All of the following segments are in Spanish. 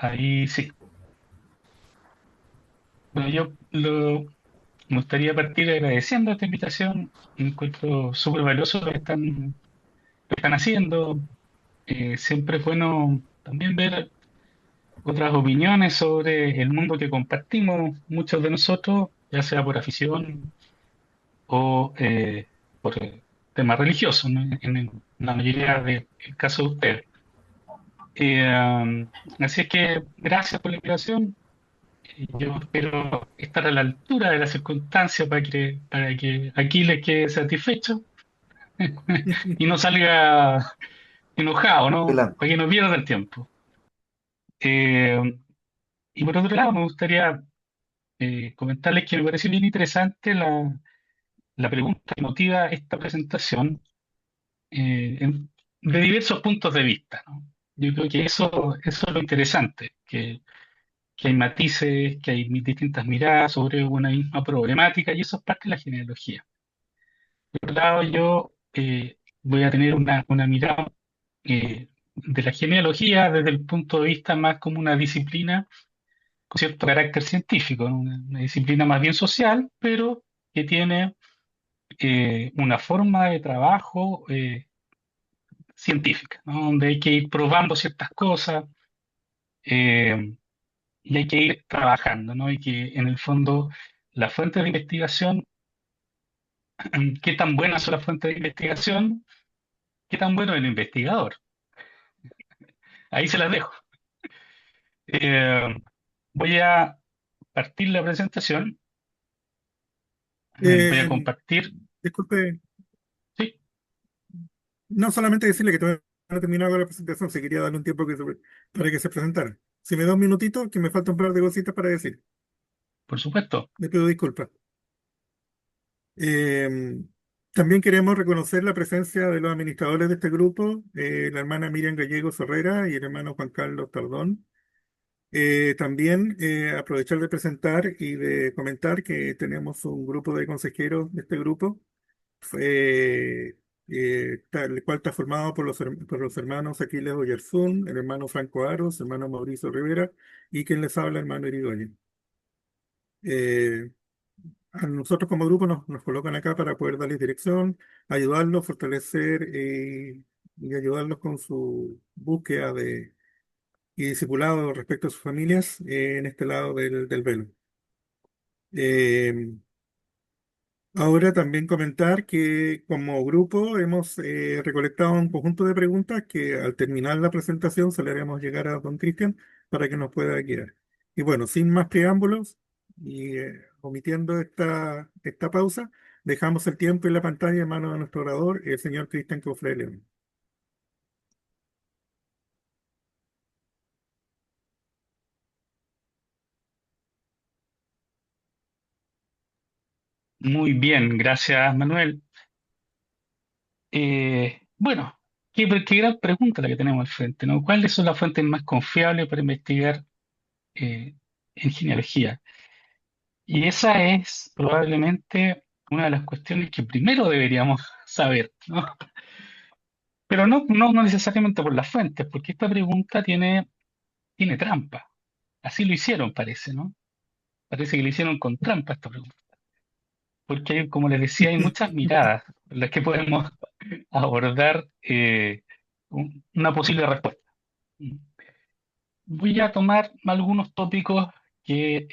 ahí sí. Bueno, me gustaría partir agradeciendo esta invitación. Encuentro súper valioso lo que están haciendo. Siempre es bueno también ver otras opiniones sobre el mundo que compartimos muchos de nosotros, ya sea por afición o por temas religiosos, ¿no? En la mayoría del caso de ustedes. Así es que gracias por la invitación. Yo espero estar a la altura de las circunstancias para que aquí les quede satisfecho y no salga enojado, ¿no? Adelante. Para que no pierda el tiempo. Eh, y por otro lado, me gustaría comentarles que me pareció bien interesante la pregunta que motiva esta presentación de diversos puntos de vista, ¿no? Yo creo que eso es lo interesante, que hay matices, que hay distintas miradas sobre una misma problemática y eso es parte de la genealogía. Por otro lado, yo voy a tener una mirada de la genealogía desde el punto de vista más como una disciplina con cierto carácter científico, ¿no? Una disciplina más bien social, pero que tiene una forma de trabajo científica, ¿no? Donde hay que ir probando ciertas cosas eh, y hay que ir trabajando, ¿no? Y que en el fondo las fuentes de investigación, qué tan buenas son las fuentes de investigación, qué tan bueno es el investigador. Ahí se las dejo. Eh, Voy a partir la presentación, voy a Eh, compartir, Disculpe, sí, no solamente decirle que todavía no he terminado con la presentación, si quería darle un tiempo para que se presentara. Si me da un minutito, que me falta un par de cositas para decir. por supuesto, Le pido disculpas. Eh, También queremos reconocer la presencia de los administradores de este grupo, la hermana Miriam Gallego Sorrera y el hermano Juan Carlos Tardón. También aprovechar de presentar y de comentar que tenemos un grupo de consejeros de este grupo, el cual está formado por por los hermanos Aquiles Oyarzún, el hermano Franco Aros, el hermano Mauricio Rivera y quien les habla, el hermano Irigoyen. Eh, a nosotros como grupo nos colocan acá para poder darles dirección, ayudarlos, fortalecer y ayudarlos con su búsqueda y discipulado respecto a sus familias en este lado del velo. Eh, Ahora también comentar que como grupo hemos recolectado un conjunto de preguntas que al terminar la presentación se le haremos llegar a don Cristian para que nos pueda guiar. Y bueno, sin más preámbulos y omitiendo esta pausa, dejamos el tiempo y la pantalla en manos de nuestro orador, el señor Cristian Cofre León. muy bien, gracias Manuel. Bueno, qué gran pregunta la que tenemos al frente, ¿no? ¿Cuáles son las fuentes más confiables para investigar eh, en genealogía? Y esa es probablemente una de las cuestiones que primero deberíamos saber, ¿no? Pero no necesariamente por las fuentes, porque esta pregunta tiene trampa. Así lo hicieron, parece, ¿no? Parece que lo hicieron con trampa esta pregunta. Porque, como les decía, hay muchas miradas en las que podemos abordar una posible respuesta. Voy a tomar algunos tópicos que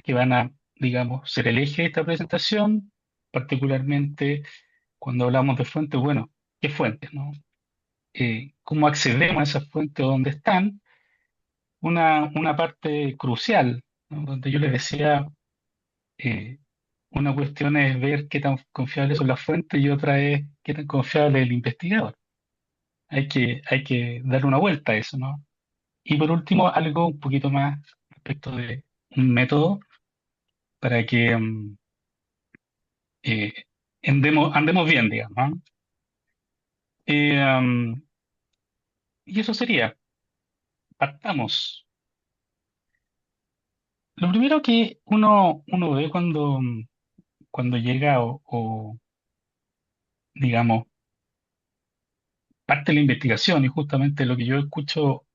van a, digamos, ser el eje de esta presentación, particularmente cuando hablamos de fuentes, bueno, ¿qué fuentes, no? ¿Cómo accedemos a esas fuentes, dónde están? Una parte crucial, ¿no? Donde yo les decía, eh, una cuestión es ver qué tan confiables son las fuentes y otra es qué tan confiable es el investigador. Hay que darle una vuelta a eso, ¿no? Y por último, algo un poquito más respecto de un método para que eh, andemos bien, digamos, ¿no? Y eso sería, partamos. Lo primero que uno ve cuando llega digamos, parte de la investigación y justamente lo que yo escucho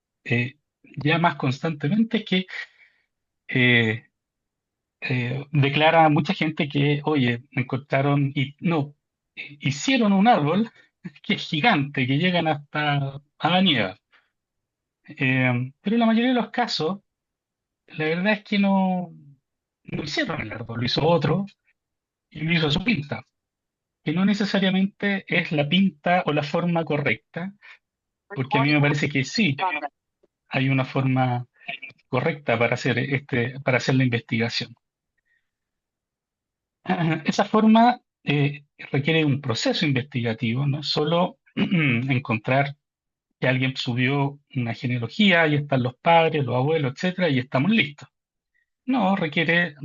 ya más constantemente que eh, declara a mucha gente que, oye, encontraron y no, hicieron un árbol que es gigante, que llegan hasta a la nieve. Pero en la mayoría de los casos, la verdad es que no hicieron el árbol, lo hizo otro y lo hizo a su pinta, que no necesariamente es la pinta o la forma correcta, porque a mí me parece que sí, hay una forma correcta para hacer para hacer la investigación. Esa forma requiere un proceso investigativo, no es solo encontrar que alguien subió una genealogía y están los padres, los abuelos, etcétera, y estamos listos. No, requiere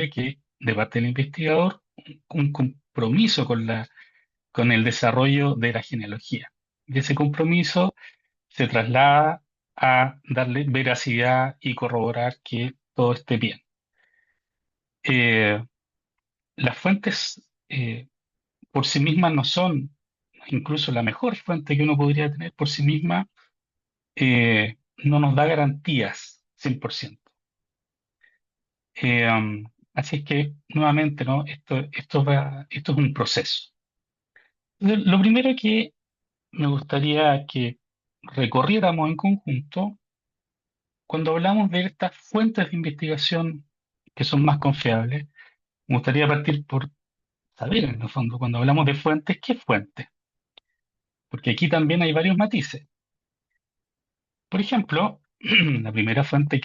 que de parte del investigador un compromiso con el desarrollo de la genealogía. Y ese compromiso se traslada a darle veracidad y corroborar que todo esté bien. Eh, las fuentes por sí mismas no son incluso la mejor fuente que uno podría tener por sí misma, no nos da garantías 100%. Así es que, nuevamente, ¿no? Esto es un proceso. Entonces, lo primero que me gustaría que recorriéramos en conjunto, cuando hablamos de estas fuentes de investigación que son más confiables, me gustaría partir por saber, en el fondo, cuando hablamos de fuentes, ¿qué fuente? Porque aquí también hay varios matices. Por ejemplo, la primera fuente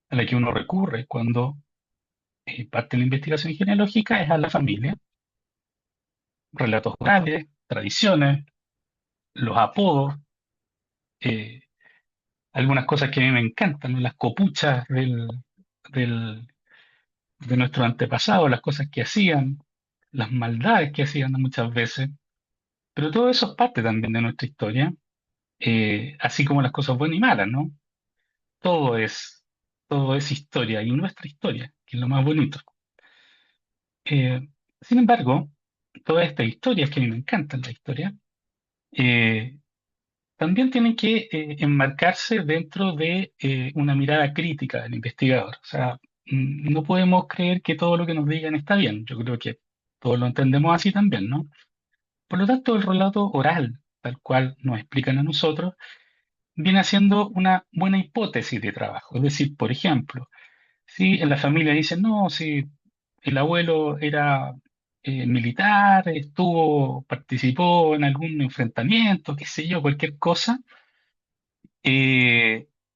a la que uno recurre cuando parte de la investigación genealógica es a la familia, relatos orales, tradiciones, los apodos, eh, algunas cosas que a mí me encantan, ¿no? Las copuchas del- de nuestros antepasados, las cosas que hacían, las maldades que hacían muchas veces, pero todo eso es parte también de nuestra historia, así como las cosas buenas y malas, ¿no? Todo es, todo es historia y nuestra historia, que es lo más bonito. Eh, Sin embargo, todas estas historias, que a mí me encantan las historias, eh, también tienen que enmarcarse dentro de una mirada crítica del investigador. O sea, no podemos creer que todo lo que nos digan está bien. Yo creo que todos lo entendemos así también, ¿no? Por lo tanto, el relato oral, tal cual nos explican a nosotros, viene siendo una buena hipótesis de trabajo. Es decir, por ejemplo, si en la familia dicen, no, si el abuelo era militar, participó en algún enfrentamiento, qué sé yo, cualquier cosa,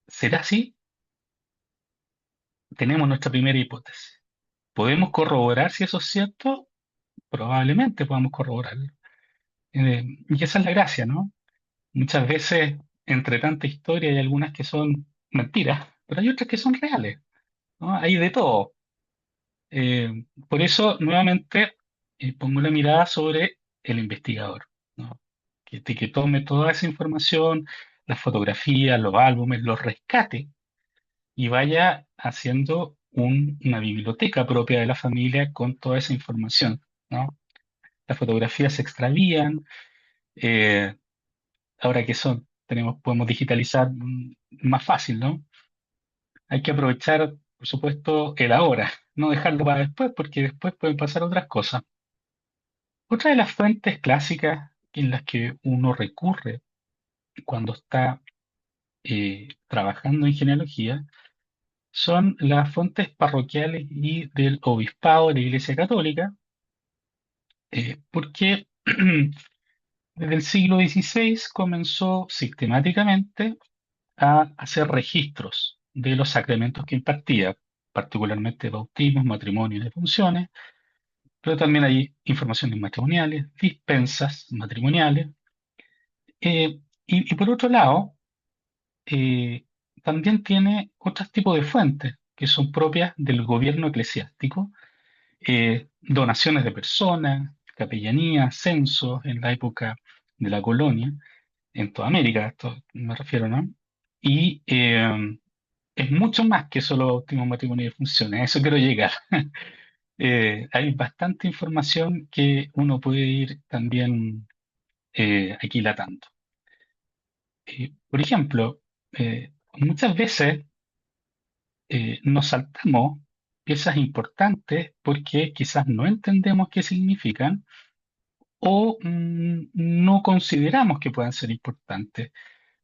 ¿será así? Tenemos nuestra primera hipótesis. ¿Podemos corroborar si eso es cierto? Probablemente podamos corroborarlo. Y esa es la gracia, ¿no? Muchas veces, entre tanta historia, hay algunas que son mentiras, pero hay otras que son reales, ¿no? Hay de todo. Por eso, nuevamente, pongo la mirada sobre el investigador, ¿no? Que tome toda esa información, las fotografías, los álbumes, los rescate y vaya haciendo una biblioteca propia de la familia con toda esa información, ¿no? Las fotografías se extravían, eh, ahora que podemos digitalizar más fácil, ¿no? Hay que aprovechar, por supuesto, el ahora, no dejarlo para después, porque después pueden pasar otras cosas. Otra de las fuentes clásicas en las que uno recurre cuando está trabajando en genealogía son las fuentes parroquiales y del obispado de la Iglesia Católica, porque desde el siglo XVI comenzó sistemáticamente a hacer registros de los sacramentos que impartía, particularmente bautismos, matrimonios y defunciones, pero también hay informaciones matrimoniales, dispensas matrimoniales, y por otro lado, eh, también tiene otros tipos de fuentes que son propias del gobierno eclesiástico, donaciones de personas, capellanías, censos en la época de la colonia, en toda América, esto me refiero, ¿no? Y es mucho más que solo bautismo, matrimonio y funciones, a eso quiero llegar. Hay bastante información que uno puede ir también aquilatando. Por ejemplo, muchas veces nos saltamos piezas importantes porque quizás no entendemos qué significan o no consideramos que puedan ser importantes.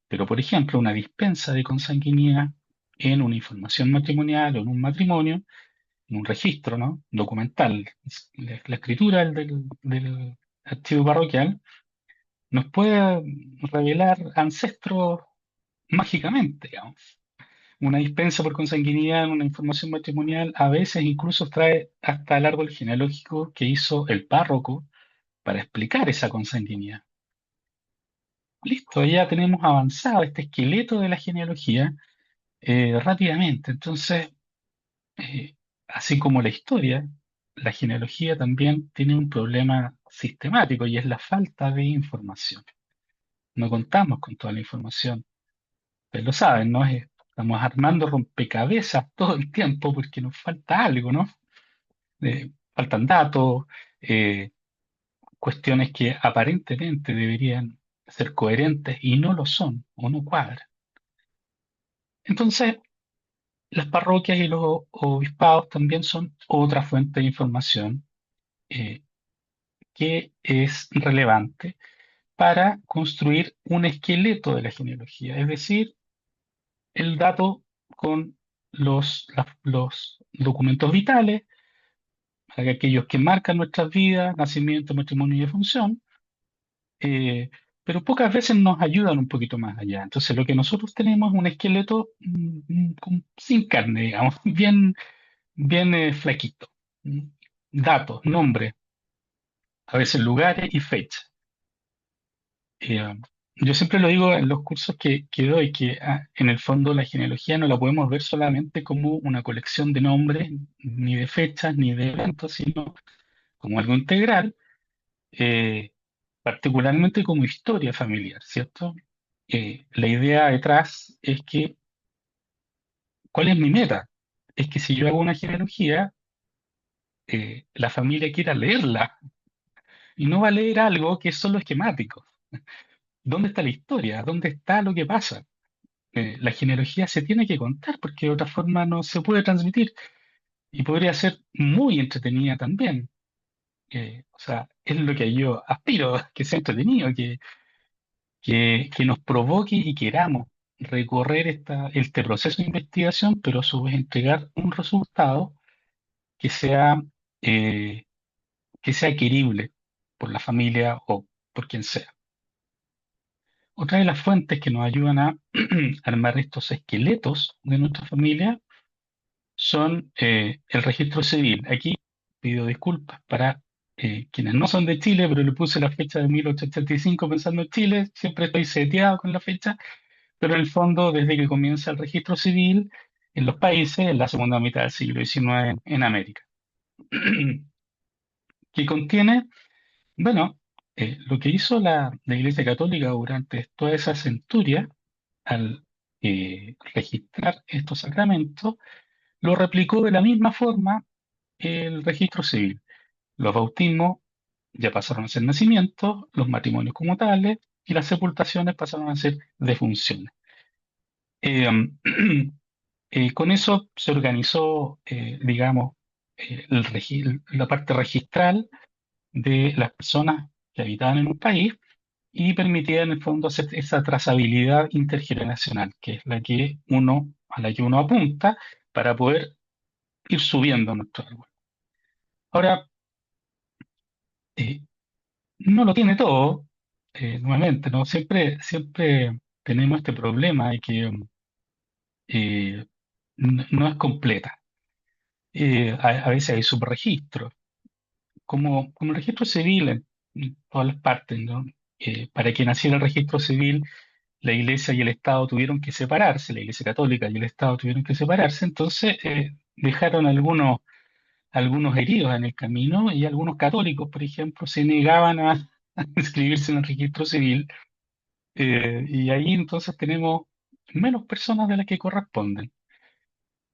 Pero, por ejemplo, una dispensa de consanguinidad en una información matrimonial o en un matrimonio, en un registro, ¿no? Documental, la escritura del archivo parroquial, nos puede revelar ancestros mágicamente, digamos. Una dispensa por consanguinidad en una información matrimonial a veces incluso trae hasta el árbol genealógico que hizo el párroco para explicar esa consanguinidad. Listo, ya tenemos avanzado este esqueleto de la genealogía rápidamente. Entonces, eh, así como la historia, la genealogía también tiene un problema sistemático y es la falta de información. No contamos con toda la información. Ustedes lo saben, ¿no? Estamos armando rompecabezas todo el tiempo porque nos falta algo, ¿no? Faltan datos, eh, cuestiones que aparentemente deberían ser coherentes y no lo son o no cuadran. Entonces, las parroquias y los obispados también son otra fuente de información eh, que es relevante para construir un esqueleto de la genealogía, es decir, el dato con los documentos vitales, aquellos que marcan nuestras vidas, nacimiento, matrimonio y defunción, eh, pero pocas veces nos ayudan un poquito más allá. Entonces, lo que nosotros tenemos es un esqueleto sin carne, digamos, bien flaquito. ¿Mm? Datos, nombres, a veces lugares y fechas. Eh, yo siempre lo digo en los cursos que doy, que en el fondo la genealogía no la podemos ver solamente como una colección de nombres, ni de fechas, ni de eventos, sino como algo integral, eh, particularmente como historia familiar, ¿cierto? La idea detrás es que, ¿cuál es mi meta? Es que si yo hago una genealogía, la familia quiera leerla y no va a leer algo que es solo esquemático. ¿Dónde está la historia? ¿Dónde está lo que pasa? La genealogía se tiene que contar porque de otra forma no se puede transmitir y podría ser muy entretenida también. O sea, es lo que yo aspiro, que sea entretenido, que nos provoque y queramos recorrer este proceso de investigación, pero a su vez entregar un resultado que sea, eh, que sea querible por la familia o por quien sea. Otra de las fuentes que nos ayudan a armar estos esqueletos de nuestra familia son el registro civil. Aquí pido disculpas para quienes no son de Chile, pero le puse la fecha de 1885 pensando en Chile, siempre estoy seteado con la fecha, pero en el fondo desde que comienza el registro civil en los países en la segunda mitad del siglo XIX en América, que contiene, bueno, lo que hizo la Iglesia Católica durante toda esa centuria al registrar estos sacramentos, lo replicó de la misma forma el registro civil. Los bautismos ya pasaron a ser nacimientos, los matrimonios como tales, y las sepultaciones pasaron a ser defunciones. Eh, con eso se organizó, digamos, la parte registral de las personas que habitaban en un país y permitía en el fondo hacer esa trazabilidad intergeneracional, que es a la que uno apunta para poder ir subiendo nuestro árbol. Ahora, eh, no lo tiene todo, nuevamente, ¿no? Siempre tenemos este problema de que no es completa. A veces hay subregistros, como el registro civil en todas las partes, ¿no? Para que naciera el registro civil, la Iglesia y el Estado tuvieron que separarse, la Iglesia Católica y el Estado tuvieron que separarse, entonces dejaron algunos heridos en el camino y algunos católicos, por ejemplo, se negaban a inscribirse en el registro civil. Y ahí entonces tenemos menos personas de las que corresponden.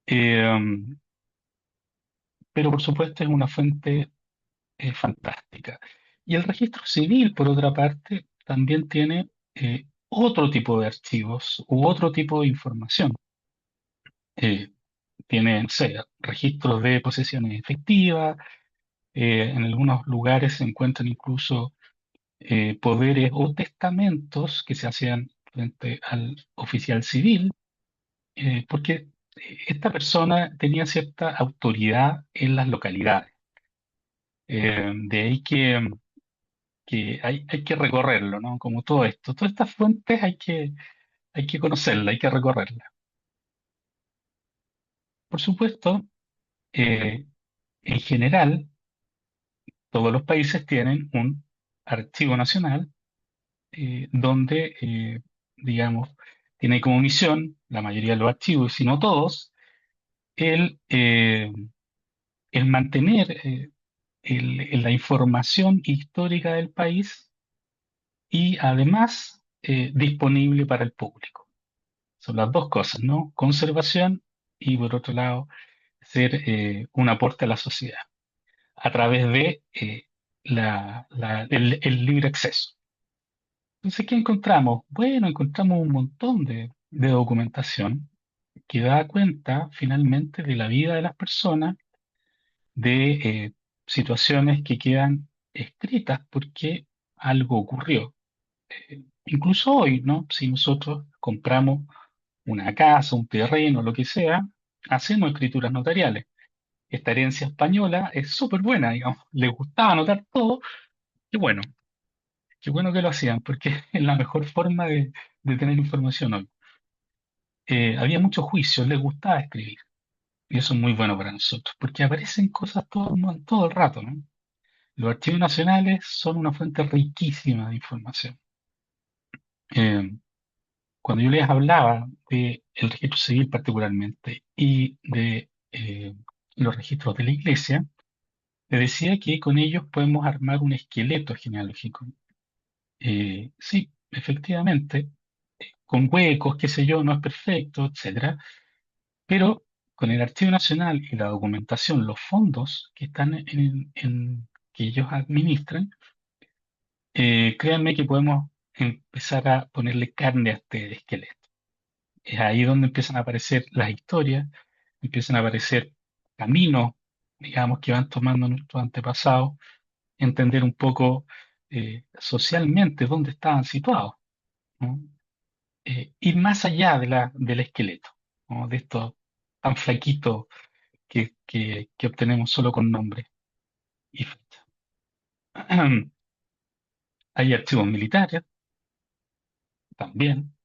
Eh, pero por supuesto es una fuente fantástica. Y el registro civil, por otra parte, también tiene otro tipo de archivos u otro tipo de información. Eh, Tiene, no sé, registros de posesiones efectivas, en algunos lugares se encuentran incluso poderes o testamentos que se hacían frente al oficial civil, porque esta persona tenía cierta autoridad en las localidades. De ahí que hay que recorrerlo, ¿no? Como todo esto. Todas estas fuentes hay que conocerlas, hay que recorrerlas. Por supuesto, eh, en general, todos los países tienen un archivo nacional donde, digamos, tiene como misión, la mayoría de los archivos, si no todos, el, el mantener la información histórica del país y además disponible para el público. Son las dos cosas, ¿no? Conservación y por otro lado, ser un aporte a la sociedad a través de el libre acceso. Entonces, ¿qué encontramos? Bueno, encontramos un montón de documentación que da cuenta finalmente de la vida de las personas, de situaciones que quedan escritas porque algo ocurrió. Incluso hoy, ¿no? Si nosotros compramos una casa, un terreno, lo que sea, hacemos escrituras notariales. Esta herencia española es súper buena, digamos. Les gustaba anotar todo. Qué qué bueno que lo hacían, porque es la mejor forma de tener información hoy. Había muchos juicios, les gustaba escribir. Y eso es muy bueno para nosotros, porque aparecen cosas todo el rato, ¿no? Los archivos nacionales son una fuente riquísima de información. Eh, Cuando yo les hablaba del registro civil particularmente y de los registros de la iglesia, les decía que con ellos podemos armar un esqueleto genealógico. Sí, efectivamente, con huecos, qué sé yo, no es perfecto, etcétera, pero con el Archivo Nacional y la documentación, los fondos que están que ellos administran, créanme que podemos empezar a ponerle carne a este esqueleto. Es ahí donde empiezan a aparecer las historias, empiezan a aparecer caminos, digamos, que van tomando nuestros antepasados, entender un poco socialmente dónde estaban situados, ¿no? Ir más allá del esqueleto, ¿no? De estos tan flaquitos que obtenemos solo con nombre y fecha. Hay archivos militares también,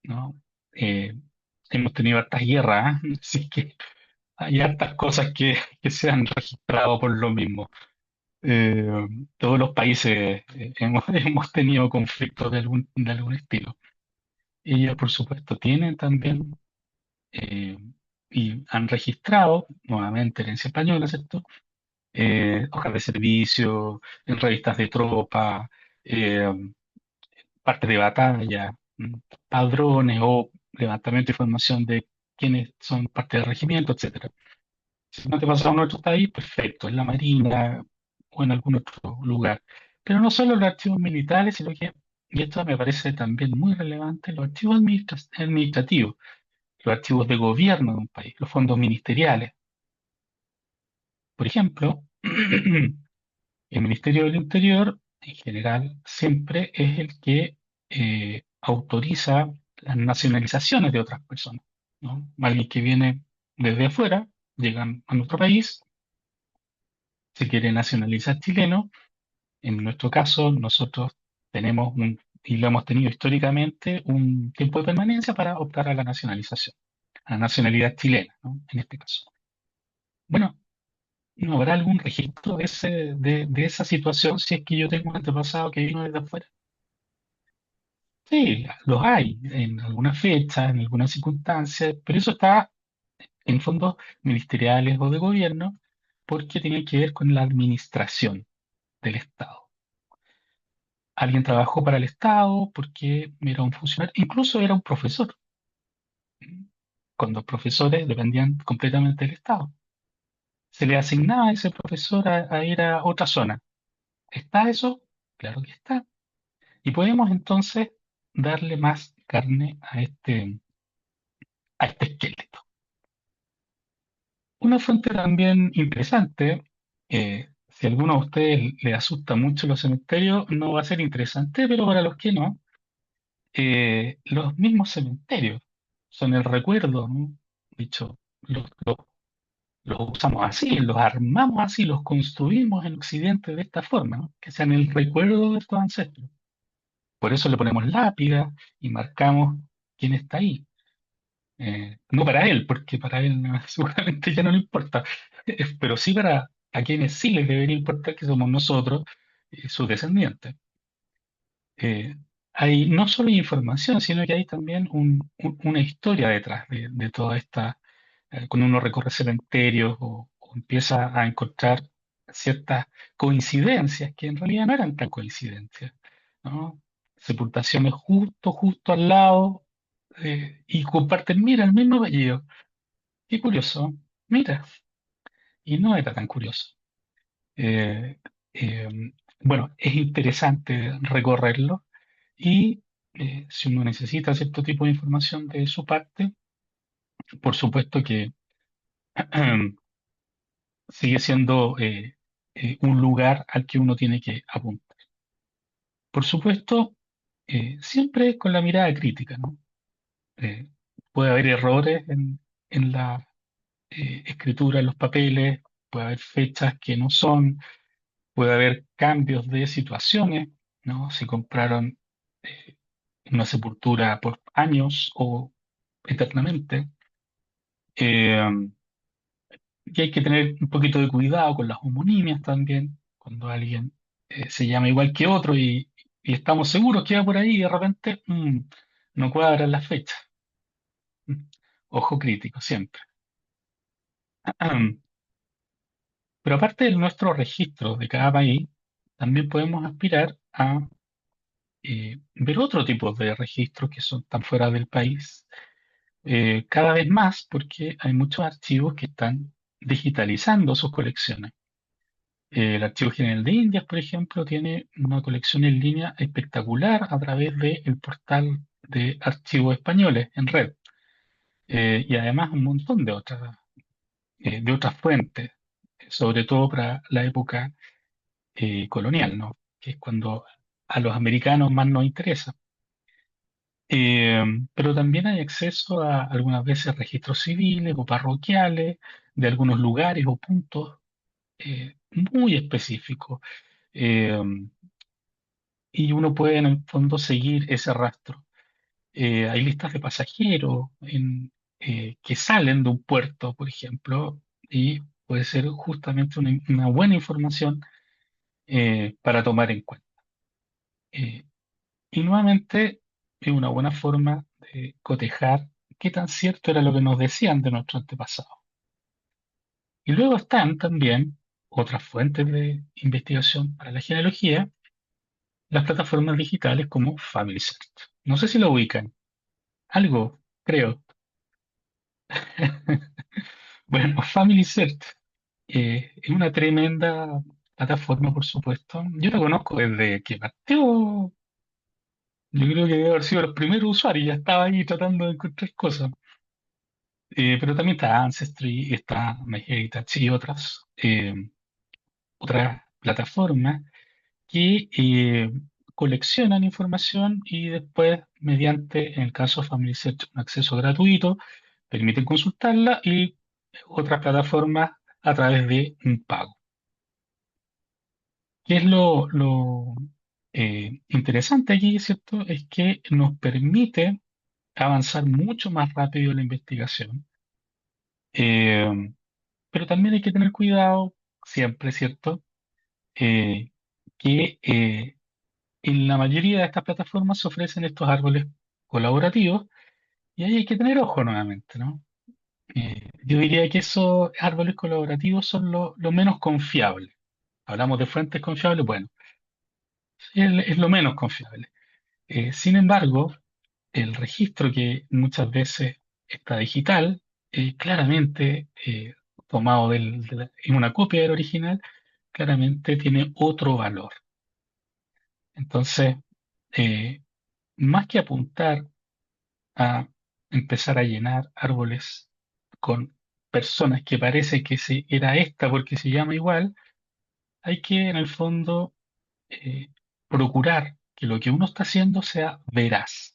¿no? Eh, Hemos tenido hartas guerras, ¿eh? Así que hay hartas cosas que se han registrado por lo mismo. Eh, Todos los países hemos tenido conflictos de algún estilo. Ellos, por supuesto, tienen también eh, y han registrado, nuevamente herencia española, ¿cierto? Hojas de servicio, en revistas de tropa, eh, partes de batalla, padrones o levantamiento de información de quiénes son parte del regimiento, etcétera. Si no te pasa en otro país, perfecto, en la Marina o en algún otro lugar. Pero no solo los archivos militares, sino que, y esto me parece también muy relevante, los archivos administrativos, los archivos de gobierno de un país, los fondos ministeriales. Por ejemplo, el Ministerio del Interior, en general, siempre es el que autoriza las nacionalizaciones de otras personas, ¿no? Alguien que viene desde afuera, llegan a nuestro país, se quiere nacionalizar chileno. En nuestro caso, nosotros tenemos y lo hemos tenido históricamente, un tiempo de permanencia para optar a la nacionalización, a la nacionalidad chilena, ¿no? En este caso. Bueno, ¿no habrá algún registro de esa situación si es que yo tengo un antepasado que vino desde afuera? Sí, los hay en algunas fechas, en algunas circunstancias, pero eso está en fondos ministeriales o de gobierno porque tiene que ver con la administración del Estado. Alguien trabajó para el Estado porque era un funcionario, incluso era un profesor, cuando los profesores dependían completamente del Estado. Se le asignaba a ese profesor a ir a otra zona. ¿Está eso? Claro que está. Y podemos entonces darle más carne a este esqueleto. Una fuente también interesante, si a alguno de ustedes le asusta mucho los cementerios, no va a ser interesante, pero para los que no, los mismos cementerios son el recuerdo, ¿no? Dicho, los usamos así, los armamos así, los construimos en Occidente de esta forma, ¿no? Que sean el recuerdo de estos ancestros. Por eso le ponemos lápida y marcamos quién está ahí. No para él, porque para él seguramente ya no le importa, pero sí para a quienes sí les debería importar, que somos nosotros, sus descendientes. Eh, Hay no solo información, sino que hay también una historia detrás de toda esta. Cuando uno recorre cementerios o empieza a encontrar ciertas coincidencias que en realidad no eran tan coincidencias, ¿no? Sepultaciones justo al lado, y comparten, mira, el mismo apellido. Qué curioso, mira, y no era tan curioso. Eh, eh, bueno, es interesante recorrerlo y si uno necesita cierto tipo de información de su parte, por supuesto que sigue siendo un lugar al que uno tiene que apuntar. Por supuesto, siempre con la mirada crítica, ¿no? Eh, Puede haber errores en la escritura, en los papeles, puede haber fechas que no son, puede haber cambios de situaciones, ¿no? Si compraron eh, una sepultura por años o eternamente. Eh, y hay que tener un poquito de cuidado con las homonimias también, cuando alguien se llama igual que otro y estamos seguros que va por ahí y de repente no cuadran las fechas. Mm. Ojo crítico siempre. Pero aparte de nuestro registro de cada país, también podemos aspirar a ver otro tipo de registros que son tan fuera del país, cada vez más porque hay muchos archivos que están digitalizando sus colecciones. El Archivo General de Indias, por ejemplo, tiene una colección en línea espectacular a través del portal de archivos españoles en red. Y además un montón de otras fuentes, sobre todo para la época colonial, ¿no? Que es cuando a los americanos más nos interesa. Eh, pero también hay acceso a algunas veces registros civiles o parroquiales de algunos lugares o puntos muy específicos. Eh, y uno puede en el fondo seguir ese rastro. Hay listas de pasajeros que salen de un puerto, por ejemplo, y puede ser justamente una buena información para tomar en cuenta. Eh, y nuevamente es una buena forma de cotejar qué tan cierto era lo que nos decían de nuestro antepasado. Y luego están también otras fuentes de investigación para la genealogía, las plataformas digitales como FamilySearch. No sé si lo ubican. Algo, creo. Bueno, FamilySearch es una tremenda plataforma, por supuesto. Yo la conozco desde que partió. Yo creo que debe haber sido los primeros usuarios. Ya estaba ahí tratando de encontrar cosas. Pero también está Ancestry, está MyHeritage y otras plataformas que coleccionan información y después, mediante, en el caso de FamilySearch, un acceso gratuito, permiten consultarla y otras plataformas a través de un pago. ¿Qué es lo interesante aquí, cierto? Es que nos permite avanzar mucho más rápido en la investigación, eh, pero también hay que tener cuidado, siempre, ¿cierto? Eh, que en la mayoría de estas plataformas se ofrecen estos árboles colaborativos y ahí hay que tener ojo nuevamente, ¿no? Yo diría que esos árboles colaborativos son lo menos confiable. Hablamos de fuentes confiables, bueno, es lo menos confiable. Sin embargo, el registro que muchas veces está digital, claramente tomado en una copia del original, claramente tiene otro valor. Entonces, eh, más que apuntar a empezar a llenar árboles con personas que parece que se, era esta porque se llama igual, hay que en el fondo eh, procurar que lo que uno está haciendo sea veraz.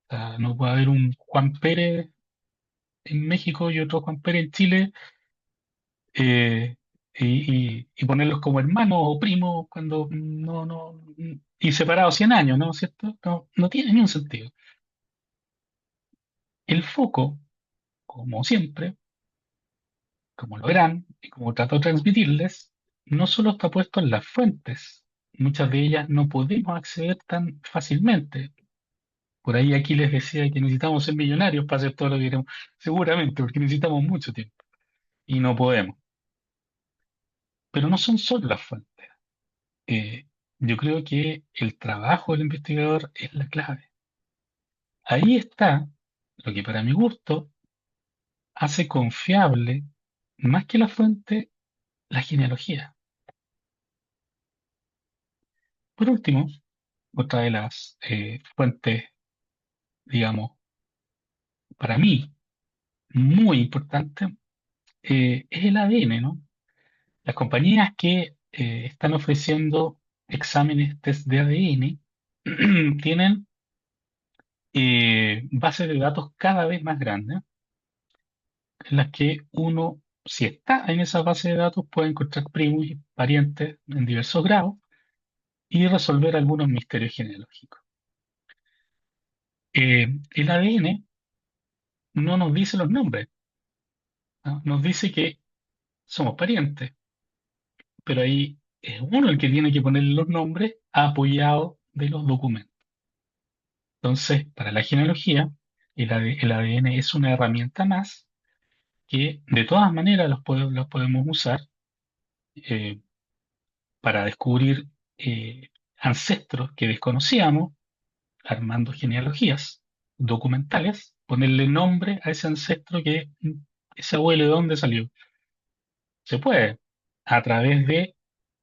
O sea, no puede haber un Juan Pérez en México y otro Juan Pérez en Chile, eh, y ponerlos como hermanos o primos cuando y separados 100 años, ¿no es cierto? No, no tiene ni un sentido. El foco, como siempre, como lo verán y como trato de transmitirles, no solo está puesto en las fuentes, muchas de ellas no podemos acceder tan fácilmente. Por ahí aquí les decía que necesitamos ser millonarios para hacer todo lo que queremos, seguramente, porque necesitamos mucho tiempo y no podemos. Pero no son solo las fuentes. Eh, yo creo que el trabajo del investigador es la clave. Ahí está lo que para mi gusto hace confiable, más que la fuente, la genealogía. Por último, otra de las fuentes, digamos, para mí, muy importante, es el ADN, ¿no? Las compañías que están ofreciendo exámenes test de ADN tienen bases de datos cada vez más grandes, en las que uno, si está en esa base de datos, puede encontrar primos y parientes en diversos grados y resolver algunos misterios genealógicos. El ADN no nos dice los nombres, ¿no? Nos dice que somos parientes, pero ahí es uno el que tiene que poner los nombres apoyado de los documentos. Entonces, para la genealogía, el ADN es una herramienta más que de todas maneras los podemos usar eh, para descubrir ancestros que desconocíamos, armando genealogías documentales, ponerle nombre a ese ancestro que ese abuelo de dónde salió. Se puede, a través de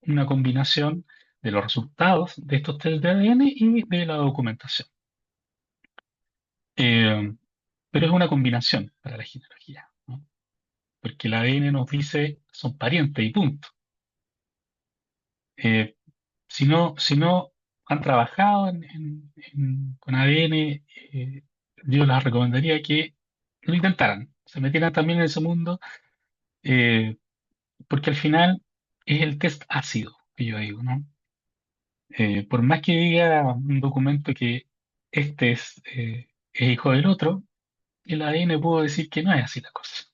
una combinación de los resultados de estos test de ADN y de la documentación. Eh, pero es una combinación para la genealogía, ¿no? Porque el ADN nos dice son parientes y punto. Eh, si no han trabajado con ADN, yo les recomendaría que lo intentaran, se metieran también en ese mundo, eh, porque al final es el test ácido que yo digo, ¿no? Por más que diga un documento que este es hijo del otro, el ADN puedo decir que no es así la cosa.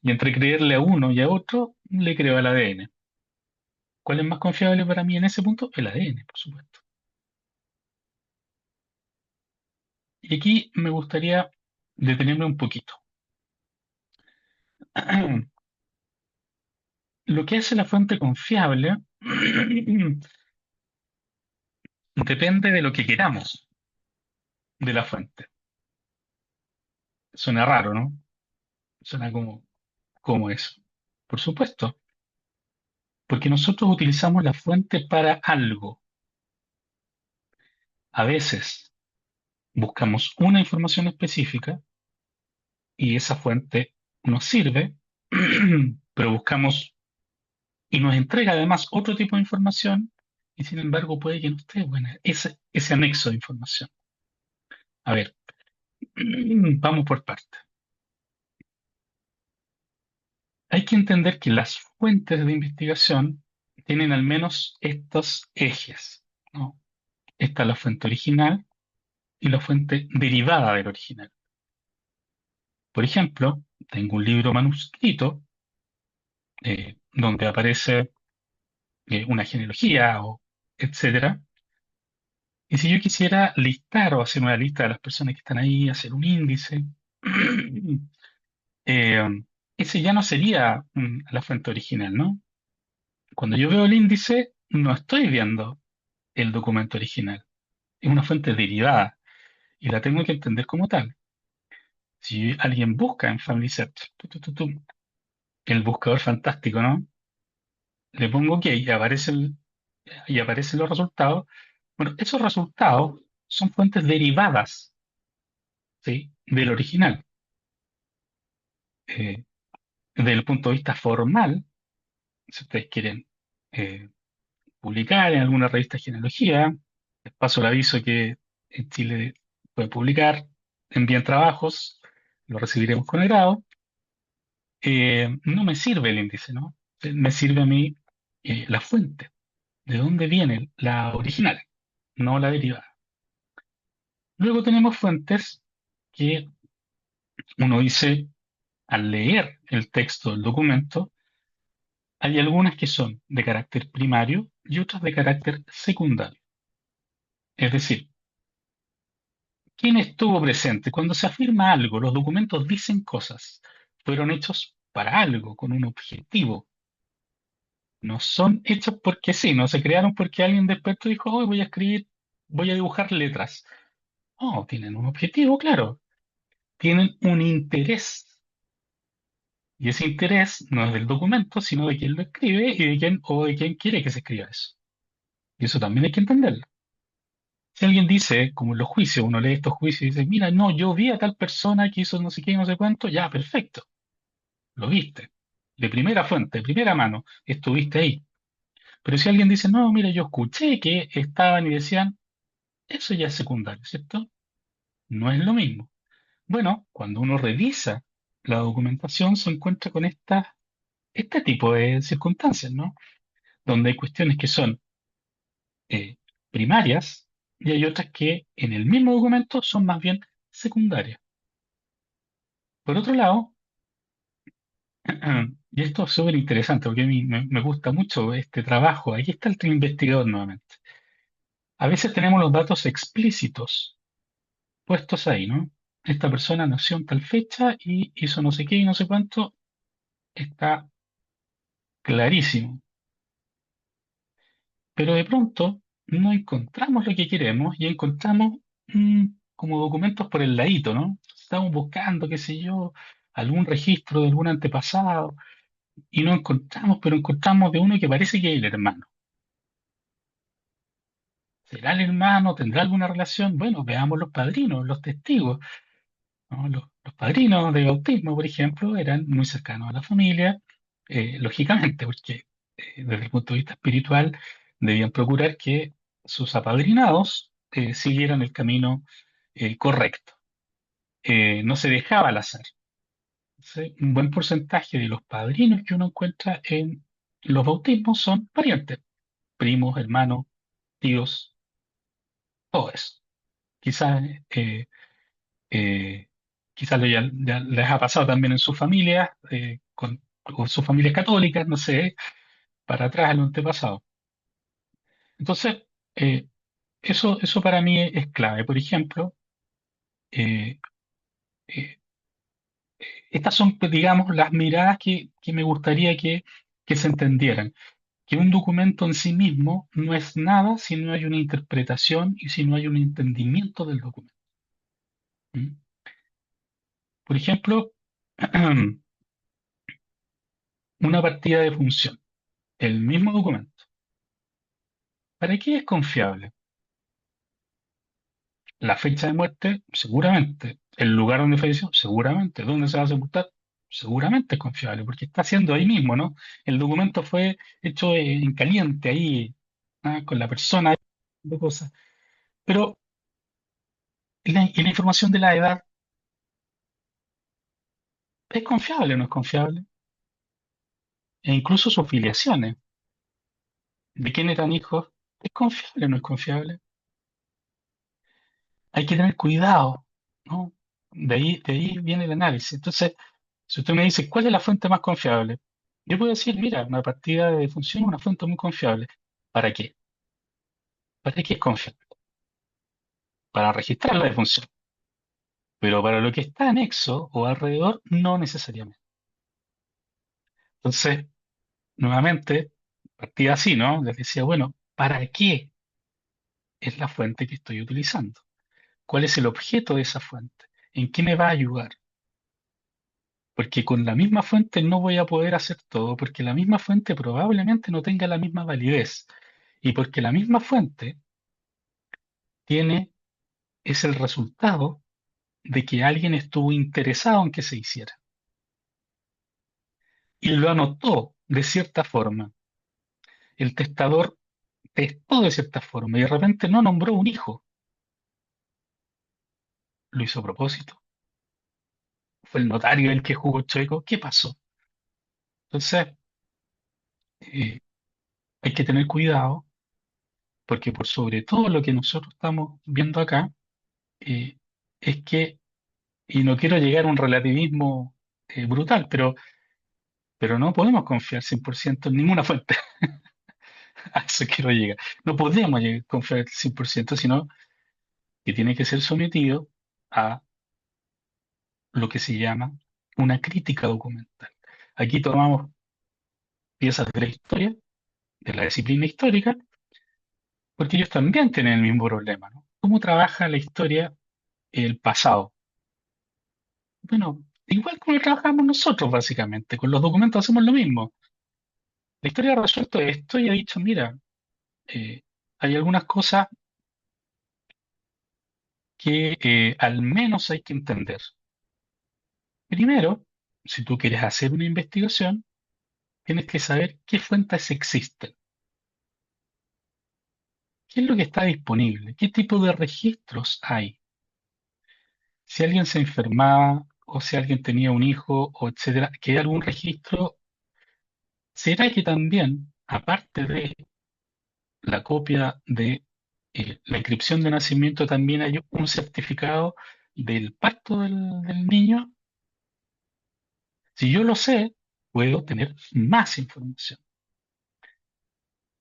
Y entre creerle a uno y a otro, le creo al ADN. ¿Cuál es más confiable para mí en ese punto? El ADN, por supuesto. Y aquí me gustaría detenerme un poquito. Lo que hace la fuente confiable depende de lo que queramos de la fuente. Suena raro, ¿no? Suena como eso. Por supuesto, porque nosotros utilizamos la fuente para algo. A veces buscamos una información específica y esa fuente nos sirve, pero buscamos y nos entrega además otro tipo de información y sin embargo puede que no esté buena ese anexo de información. A ver, vamos por partes. Hay que entender que las fuentes de investigación tienen al menos estos ejes, ¿no? Está la fuente original y la fuente derivada del original. Por ejemplo, tengo un libro manuscrito donde aparece una genealogía o etcétera. Y si yo quisiera listar o hacer una lista de las personas que están ahí, hacer un índice, eh, ese ya no sería la fuente original, ¿no? Cuando yo veo el índice, no estoy viendo el documento original. Es una fuente derivada y la tengo que entender como tal. Si alguien busca en Family Search, el buscador fantástico, ¿no? Le pongo OK y aparecen los resultados. Bueno, esos resultados son fuentes derivadas, ¿sí? Del original. Eh, Desde el punto de vista formal, si ustedes quieren eh, publicar en alguna revista de genealogía, les paso el aviso que en Chile pueden publicar, envían trabajos, lo recibiremos con agrado. No me sirve el índice, ¿no? Me sirve a mí la fuente, de dónde viene la original, no la derivada. Luego tenemos fuentes que uno dice, al leer el texto del documento, hay algunas que son de carácter primario y otras de carácter secundario. Es decir, ¿quién estuvo presente? Cuando se afirma algo, los documentos dicen cosas, fueron hechos para algo, con un objetivo. No son hechos porque sí, no se crearon porque alguien despertó y dijo, hoy voy a escribir, voy a dibujar letras. No, tienen un objetivo, claro. Tienen un interés. Y ese interés no es del documento, sino de quien lo escribe y de quién o de quién quiere que se escriba eso. Y eso también hay que entenderlo. Si alguien dice, como en los juicios, uno lee estos juicios y dice, mira, no, yo vi a tal persona que hizo no sé qué, no sé cuánto, ya, perfecto, lo viste. De primera fuente, de primera mano, estuviste ahí. Pero si alguien dice, no, mira, yo escuché que estaban y decían, eso ya es secundario, ¿cierto? No es lo mismo. Bueno, cuando uno revisa la documentación, se encuentra con este tipo de circunstancias, ¿no? Donde hay cuestiones que son eh, primarias y hay otras que en el mismo documento son más bien secundarias. Por otro lado, y esto es súper interesante porque a mí me gusta mucho este trabajo, aquí está el investigador nuevamente. A veces tenemos los datos explícitos puestos ahí, ¿no? Esta persona nació en tal fecha y hizo no sé qué y no sé cuánto, está clarísimo. Pero de pronto no encontramos lo que queremos y encontramos como documentos por el ladito, ¿no? Estamos buscando, qué sé yo, algún registro de algún antepasado y no encontramos, pero encontramos de uno que parece que es el hermano. ¿Será el hermano? ¿Tendrá alguna relación? Bueno, veamos los padrinos, los testigos, ¿no? Los padrinos de bautismo, por ejemplo, eran muy cercanos a la familia, lógicamente, porque desde el punto de vista espiritual debían procurar que sus apadrinados siguieran el camino correcto. No se dejaba al azar. Entonces, un buen porcentaje de los padrinos que uno encuentra en los bautismos son parientes, primos, hermanos, tíos, todo eso. Quizás eh, Eh, quizás ya les ha pasado también en sus familias, con sus familias católicas, no sé, para atrás al antepasado. Entonces, eh, eso para mí es clave. Por ejemplo, eh, eh, estas son, pues, digamos, las miradas que me gustaría que se entendieran. Que un documento en sí mismo no es nada si no hay una interpretación y si no hay un entendimiento del documento. ¿Mm? Por ejemplo, una partida de función, el mismo documento. ¿Para qué es confiable? La fecha de muerte, seguramente. El lugar donde falleció, seguramente. ¿Dónde se va a sepultar? Seguramente es confiable, porque está haciendo ahí mismo, ¿no? El documento fue hecho en caliente, ahí, con la persona, de cosas. Pero y la información de la edad, ¿es confiable o no es confiable? E incluso sus filiaciones, de quién eran hijos, ¿es confiable o no es confiable? Hay que tener cuidado, ¿no? De ahí viene el análisis. Entonces, si usted me dice, ¿cuál es la fuente más confiable? Yo puedo decir, mira, una partida de función es una fuente muy confiable. ¿Para qué? ¿Para qué es confiable? Para registrar la defunción. Pero para lo que está anexo o alrededor, no necesariamente. Entonces, nuevamente, partida así, ¿no? Les decía, bueno, ¿para qué es la fuente que estoy utilizando? ¿Cuál es el objeto de esa fuente? ¿En qué me va a ayudar? Porque con la misma fuente no voy a poder hacer todo, porque la misma fuente probablemente no tenga la misma validez. Y porque la misma fuente tiene es el resultado de que alguien estuvo interesado en que se hiciera y lo anotó de cierta forma. El testador testó de cierta forma y de repente no nombró un hijo. Lo hizo a propósito. Fue el notario el que jugó chueco. ¿Qué pasó? Entonces, eh, hay que tener cuidado porque por sobre todo lo que nosotros estamos viendo acá eh, es que, y no quiero llegar a un relativismo brutal, pero no podemos confiar 100% en ninguna fuente. A eso quiero llegar. No podemos confiar 100%, sino que tiene que ser sometido a lo que se llama una crítica documental. Aquí tomamos piezas de la historia, de la disciplina histórica, porque ellos también tienen el mismo problema, ¿no? ¿Cómo trabaja la historia el pasado? Bueno, igual como lo trabajamos nosotros, básicamente, con los documentos hacemos lo mismo. La historia ha resuelto esto y ha dicho, mira, eh, hay algunas cosas que al menos hay que entender. Primero, si tú quieres hacer una investigación, tienes que saber qué fuentes existen, qué es lo que está disponible, qué tipo de registros hay. Si alguien se enfermaba o si alguien tenía un hijo o etcétera, que hay algún registro, ¿será que también, aparte de la copia de la inscripción de nacimiento, también hay un certificado del parto del niño? Si yo lo sé, puedo tener más información.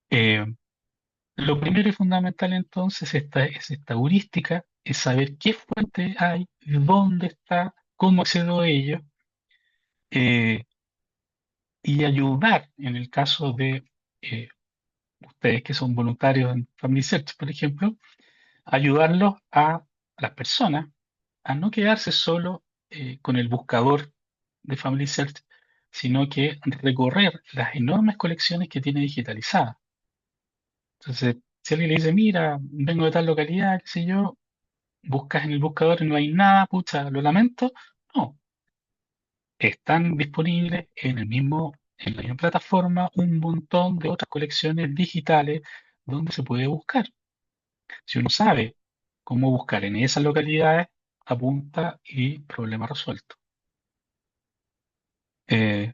Eh, lo primero y fundamental entonces es esta heurística, es saber qué fuente hay, dónde está, cómo accedo a ello, eh, y ayudar en el caso de eh, ustedes que son voluntarios en Family Search, por ejemplo, ayudarlos a las personas a no quedarse solo con el buscador de Family Search, sino que recorrer las enormes colecciones que tiene digitalizadas. Entonces, si alguien le dice, mira, vengo de tal localidad, qué sé yo, buscas en el buscador y no hay nada, pucha, lo lamento. No, están disponibles en la misma plataforma un montón de otras colecciones digitales donde se puede buscar. Si uno sabe cómo buscar en esas localidades, apunta y problema resuelto. Eh,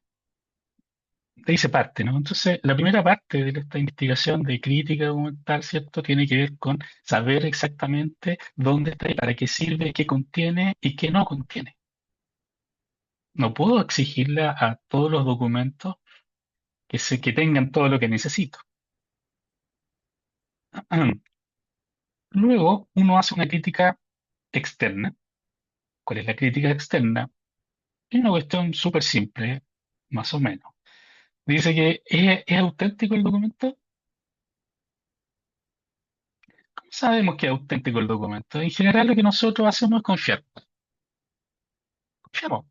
de ahí se parte, ¿no? Entonces, la primera parte de esta investigación de crítica documental, ¿cierto? Tiene que ver con saber exactamente dónde está y para qué sirve, qué contiene y qué no contiene. No puedo exigirle a todos los documentos que tengan todo lo que necesito. Luego, uno hace una crítica externa. ¿Cuál es la crítica externa? Es una cuestión súper simple, más o menos. Dice que es auténtico el documento. ¿Cómo sabemos que es auténtico el documento? En general, lo que nosotros hacemos es confiar. Confiamos.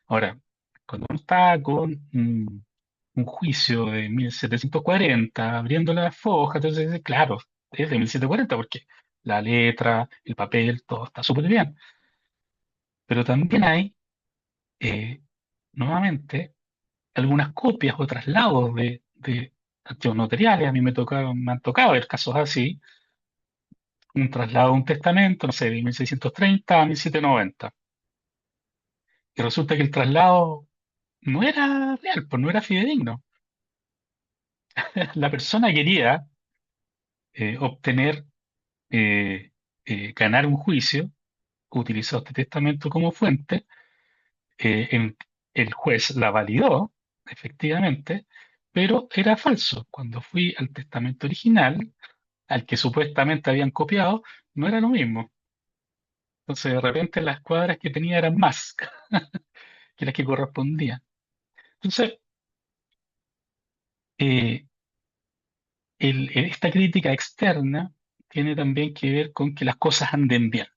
Ahora, cuando uno está con un juicio de 1740, abriendo la foja, entonces dice, claro, es de 1740 porque la letra, el papel, todo está súper bien. Pero también hay, eh, nuevamente, algunas copias o traslados de activos notariales. A mí me han tocado ver casos así, un traslado de un testamento, no sé, de 1630 a 1790. Y resulta que el traslado no era real, pues no era fidedigno. La persona quería obtener, ganar un juicio, utilizó este testamento como fuente, el juez la validó, efectivamente, pero era falso. Cuando fui al testamento original, al que supuestamente habían copiado, no era lo mismo. Entonces, de repente, las cuadras que tenía eran más que las que correspondían. Entonces, eh, esta crítica externa tiene también que ver con que las cosas anden bien,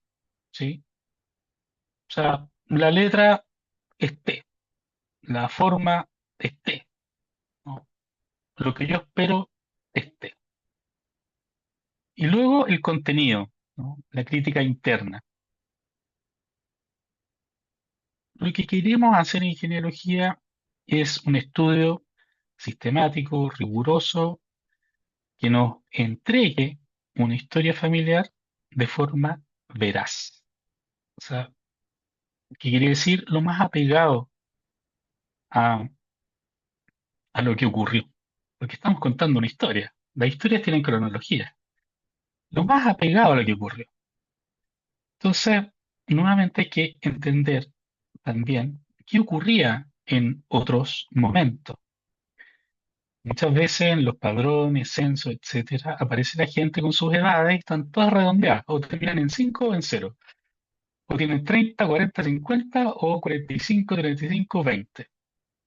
¿sí? O sea, la letra es T, la forma es T, ¿no? Lo que yo espero es T. Y luego el contenido. ¿no? La crítica interna. Lo que queremos hacer en genealogía es un estudio sistemático, riguroso, que nos entregue una historia familiar de forma veraz. O sea, que quiere decir lo más apegado a, a lo que ocurrió. Porque estamos contando una historia. Las historias tienen cronología. Lo más apegado a lo que ocurrió. Entonces, nuevamente hay que entender también qué ocurría en otros momentos. Muchas veces en los padrones, censos, etcétera, aparece la gente con sus edades y están todas redondeadas, o terminan en 5 o en cero, o tienen 30, 40, 50, o 45, 35, 20,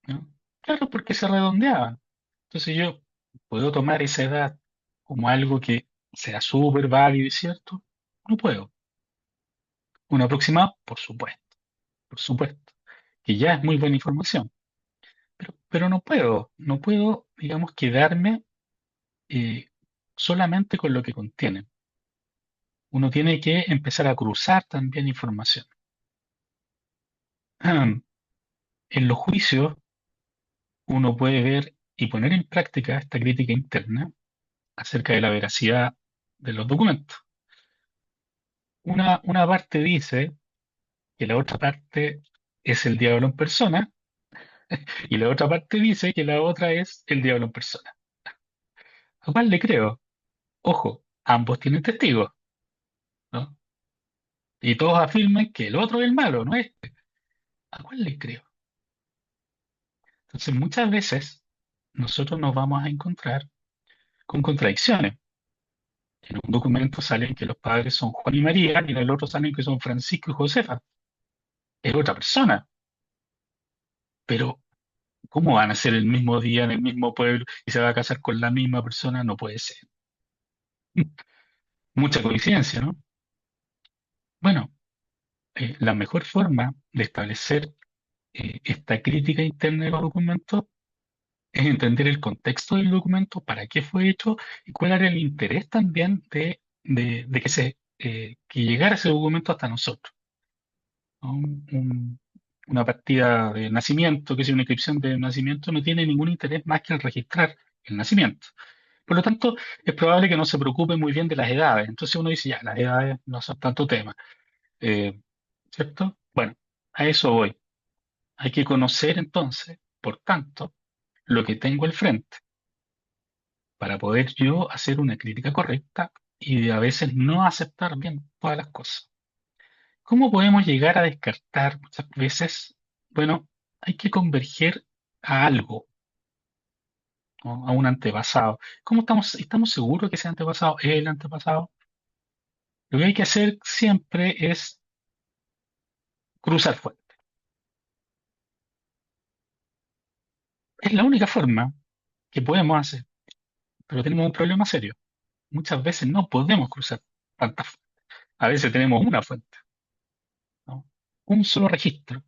¿no? Claro, porque se redondeaban. Entonces yo puedo tomar esa edad como algo que sea súper válido y cierto. No puedo. Un aproximado, por supuesto, que ya es muy buena información, pero no puedo, digamos, quedarme eh, solamente con lo que contienen. Uno tiene que empezar a cruzar también información. En los juicios uno puede ver y poner en práctica esta crítica interna acerca de la veracidad de los documentos. Una parte dice que la otra parte es el diablo en persona y la otra parte dice que la otra es el diablo en persona. ¿A cuál le creo? Ojo, ambos tienen testigos, ¿no? Y todos afirman que el otro es el malo, ¿no es? ¿A cuál le creo? Entonces, muchas veces nosotros nos vamos a encontrar con contradicciones. En un documento salen que los padres son Juan y María y en el otro salen que son Francisco y Josefa. Es otra persona, pero ¿cómo van a ser el mismo día en el mismo pueblo y se va a casar con la misma persona? No puede ser. Mucha coincidencia, ¿no? Bueno, la mejor forma de establecer esta crítica interna de los documentos es entender el contexto del documento, para qué fue hecho y cuál era el interés también de que llegara ese documento hasta nosotros, ¿no? Una partida de nacimiento, que es una inscripción de nacimiento, no tiene ningún interés más que el registrar el nacimiento. Por lo tanto, es probable que no se preocupe muy bien de las edades. Entonces uno dice, ya, las edades no son tanto tema, eh, ¿cierto? Bueno, a eso voy. Hay que conocer entonces, por tanto, lo que tengo al frente para poder yo hacer una crítica correcta y a veces no aceptar bien todas las cosas. ¿Cómo podemos llegar a descartar muchas veces? Bueno, hay que converger a algo, ¿no? A un antepasado. ¿Cómo estamos seguros que ese antepasado es el antepasado? Lo que hay que hacer siempre es cruzar fuentes. Es la única forma que podemos hacer, pero tenemos un problema serio. Muchas veces no podemos cruzar tantas fuentes. A veces tenemos una fuente, ¿no? Un solo registro,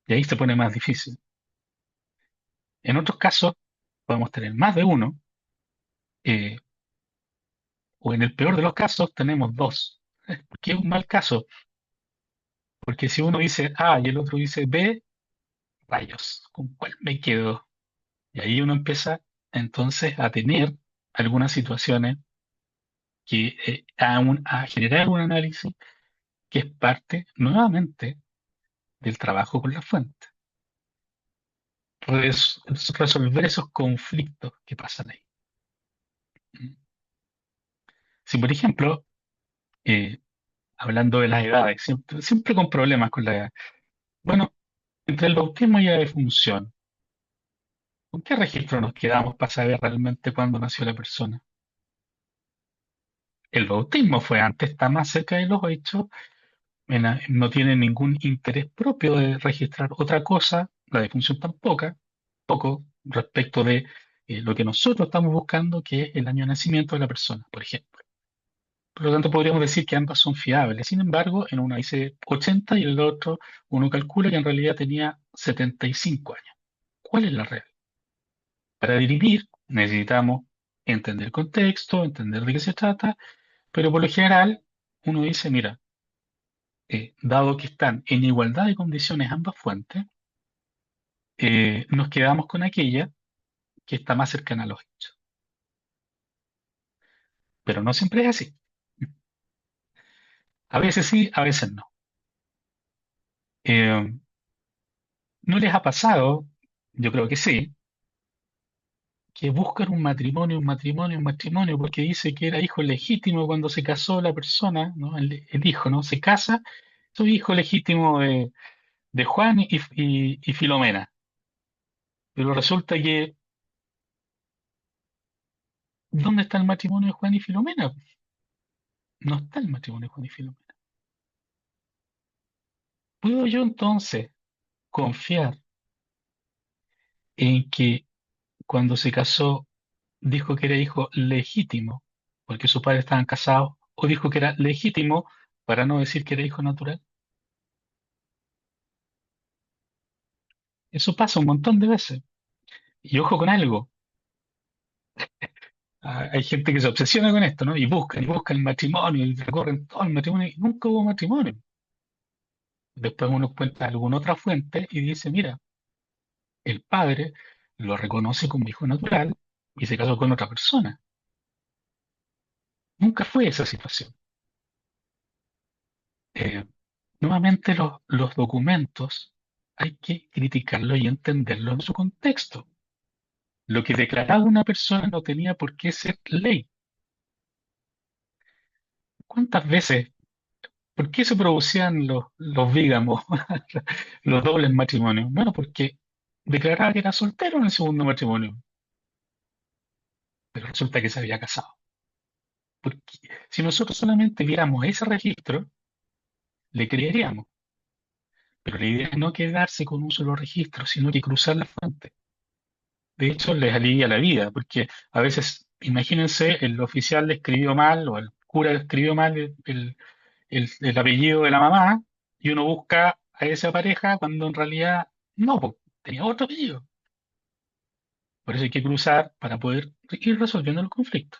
y ahí se pone más difícil. En otros casos, podemos tener más de uno, eh, o en el peor de los casos, tenemos dos. ¿Por qué es un mal caso? Porque si uno dice A y el otro dice B, rayos, ¿con cuál me quedo? Y ahí uno empieza entonces a tener algunas situaciones a generar un análisis que es parte nuevamente del trabajo con la fuente. Resolver esos conflictos que pasan ahí. Si, por ejemplo, eh, hablando de las edades, siempre con problemas con la edad. Bueno, entre el bautismo y la defunción, ¿con qué registro nos quedamos para saber realmente cuándo nació la persona? El bautismo fue antes, está más cerca de los hechos, no tiene ningún interés propio de registrar otra cosa, la defunción tampoco, poco respecto de lo que nosotros estamos buscando, que es el año de nacimiento de la persona, por ejemplo. Por lo tanto, podríamos decir que ambas son fiables. Sin embargo, en una dice 80 y en el otro uno calcula que en realidad tenía 75 años. ¿Cuál es la realidad? Para dirimir necesitamos entender el contexto, entender de qué se trata Pero por lo general, uno dice, mira, dado que están en igualdad de condiciones ambas fuentes, nos quedamos con aquella que está más cercana a los hechos. Pero no siempre es así. A veces sí, a veces no. Eh, ¿No les ha pasado? Yo creo que sí, que buscan un matrimonio, un matrimonio, un matrimonio, porque dice que era hijo legítimo cuando se casó la persona, ¿no? El hijo, ¿no? Se casa, soy hijo legítimo de Juan y Filomena. Pero resulta que, ¿dónde está el matrimonio de Juan y Filomena? No está el matrimonio de Juan y Filomena. ¿Puedo yo entonces confiar en que cuando se casó dijo que era hijo legítimo porque sus padres estaban casados, o dijo que era legítimo para no decir que era hijo natural? Eso pasa un montón de veces. Y ojo con algo, hay gente que se obsesiona con esto, ¿no? Y buscan el matrimonio, y recorren todo el matrimonio, y nunca hubo matrimonio. Después uno encuentra alguna otra fuente y dice, mira, el padre lo reconoce como hijo natural y se casó con otra persona. Nunca fue esa situación. Eh, Nuevamente los documentos hay que criticarlos y entenderlos en su contexto. Lo que declaraba una persona no tenía por qué ser ley. ¿Cuántas veces, por qué se producían los bígamos, los dobles matrimonios? Bueno, porque declaraba que era soltero en el segundo matrimonio, pero resulta que se había casado. Porque si nosotros solamente viéramos ese registro, le creeríamos. Pero la idea es no quedarse con un solo registro, sino que cruzar la fuente. De hecho, les alivia la vida, porque a veces, imagínense, el oficial le escribió mal o el cura le escribió mal el apellido de la mamá y uno busca a esa pareja cuando en realidad no, po, tenía otro apellido. Por eso hay que cruzar para poder ir resolviendo el conflicto.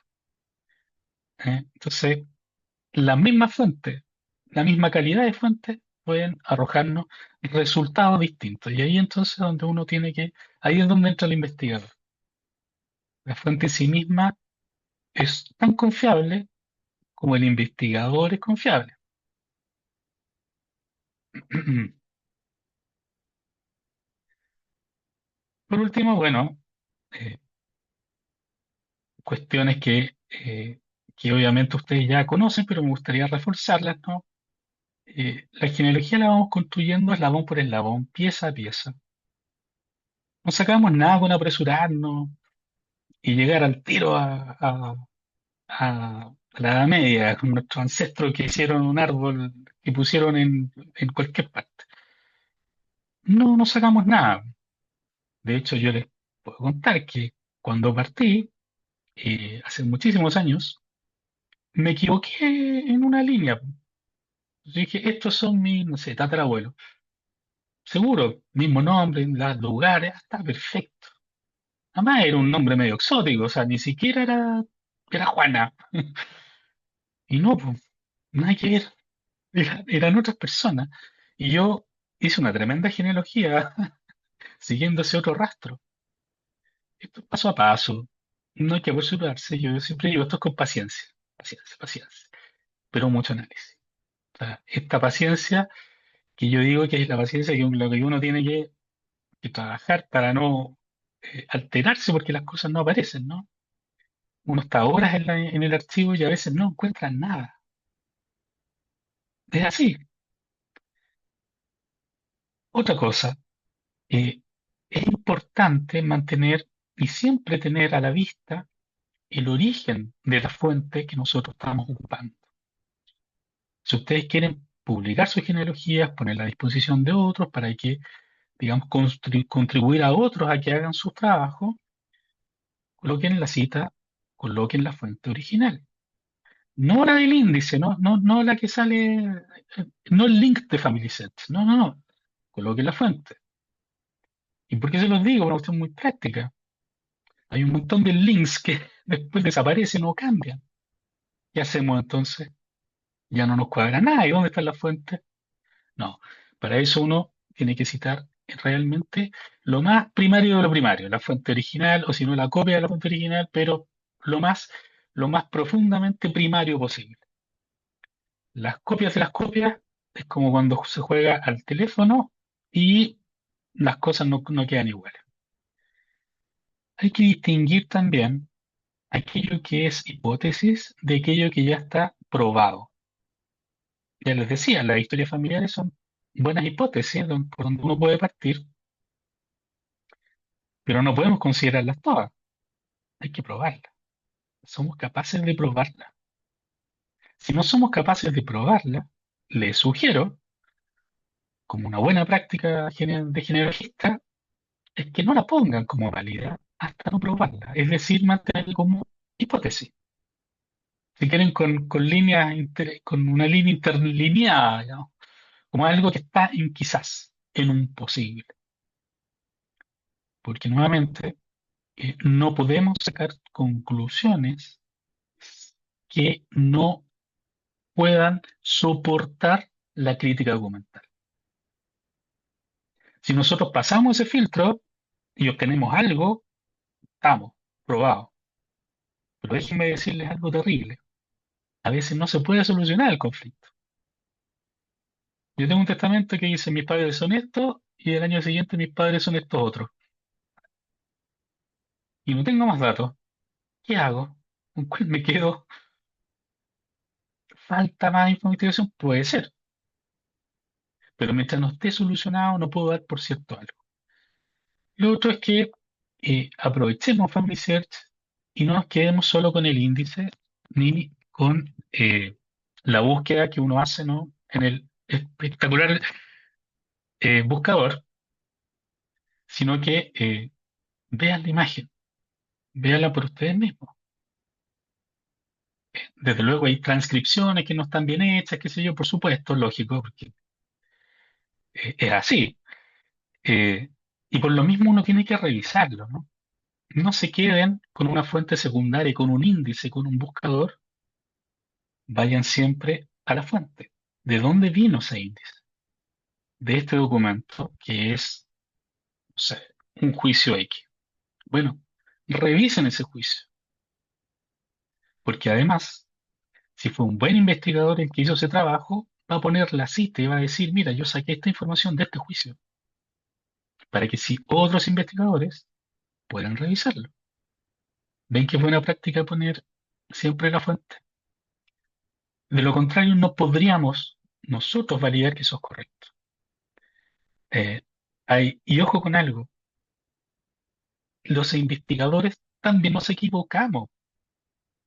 Entonces, la misma fuente, la misma calidad de fuentes pueden arrojarnos resultados distintos. Y ahí entonces donde uno tiene que, ahí es donde entra el investigador. La fuente en sí misma es tan confiable como el investigador es confiable. Por último, bueno, eh, cuestiones que obviamente ustedes ya conocen, pero me gustaría reforzarlas, ¿no? La genealogía la vamos construyendo eslabón por eslabón, pieza a pieza. No sacamos nada con apresurarnos y llegar al tiro a la Edad Media, con nuestros ancestros que hicieron un árbol que pusieron en cualquier parte. No, no sacamos nada. De hecho, yo les puedo contar que cuando partí, hace muchísimos años, me equivoqué en una línea. Yo dije, estos son mis, no sé, tatarabuelos. Seguro, mismo nombre, los lugares, está perfecto. Además era un nombre medio exótico, o sea, ni siquiera era Juana. Y no, pues, nada que ver, eran otras personas. Y yo hice una tremenda genealogía siguiendo ese otro rastro. Esto es paso a paso, no hay que apresurarse. Yo siempre digo, esto es con paciencia, paciencia, paciencia, pero mucho análisis. O sea, esta paciencia que yo digo que es la paciencia lo que uno tiene que trabajar para no alterarse porque las cosas no aparecen, ¿no? Uno está horas en el archivo y a veces no encuentra nada. Es así. Otra cosa, eh, es importante mantener y siempre tener a la vista el origen de la fuente que nosotros estamos ocupando. Si ustedes quieren publicar sus genealogías, ponerla a disposición de otros para que, digamos, contribuir a otros a que hagan su trabajo, coloquen la cita, coloquen la fuente original. No la del índice, no la que sale, no el link de FamilySearch, no. Coloquen la fuente. ¿Y por qué se los digo? Una cuestión muy práctica. Hay un montón de links que después desaparecen o cambian. ¿Qué hacemos entonces? Ya no nos cuadra nada. ¿Y dónde está la fuente? No. Para eso uno tiene que citar realmente lo más primario de lo primario, la fuente original, o si no la copia de la fuente original, pero lo más, lo más profundamente primario posible. Las copias de las copias es como cuando se juega al teléfono y las cosas no quedan iguales. Hay que distinguir también aquello que es hipótesis de aquello que ya está probado. Ya les decía, las historias familiares son buenas hipótesis por donde uno puede partir, pero no podemos considerarlas todas. Hay que probarlas. Somos capaces de probarlas. Si no somos capaces de probarlas, les sugiero, como una buena práctica de genealogista, es que no la pongan como válida hasta no probarla. Es decir, mantenerla como hipótesis. Si quieren con líneas, con una línea interlineada, digamos, como algo que está en quizás, en un posible. Porque nuevamente no podemos sacar conclusiones que no puedan soportar la crítica documental. Si nosotros pasamos ese filtro y obtenemos algo, estamos, probado. Pero déjenme decirles algo terrible. A veces no se puede solucionar el conflicto. Yo tengo un testamento que dice mis padres son estos y el año siguiente mis padres son estos otros. Y no tengo más datos. ¿Qué hago? ¿Con cuál me quedo? ¿Falta más información? Puede ser. Pero mientras no esté solucionado, no puedo dar por cierto algo. Lo otro es que aprovechemos Family Search y no nos quedemos solo con el índice ni con la búsqueda que uno hace, ¿no? En el espectacular buscador, sino que vean la imagen, véanla por ustedes mismos. Desde luego hay transcripciones que no están bien hechas, qué sé yo, por supuesto, lógico, porque es así. Eh, y por lo mismo uno tiene que revisarlo, ¿no? No se queden con una fuente secundaria, con un índice, con un buscador, vayan siempre a la fuente. ¿De dónde vino ese índice? De este documento que es, no sé, un juicio X. Bueno, revisen ese juicio, porque además, si fue un buen investigador el que hizo ese trabajo, va a poner la cita y va a decir, mira, yo saqué esta información de este juicio, para que si otros investigadores puedan revisarlo. ¿Ven que es buena práctica poner siempre la fuente? De lo contrario, no podríamos nosotros validar que eso es correcto. Eh, y ojo con algo, los investigadores también nos equivocamos,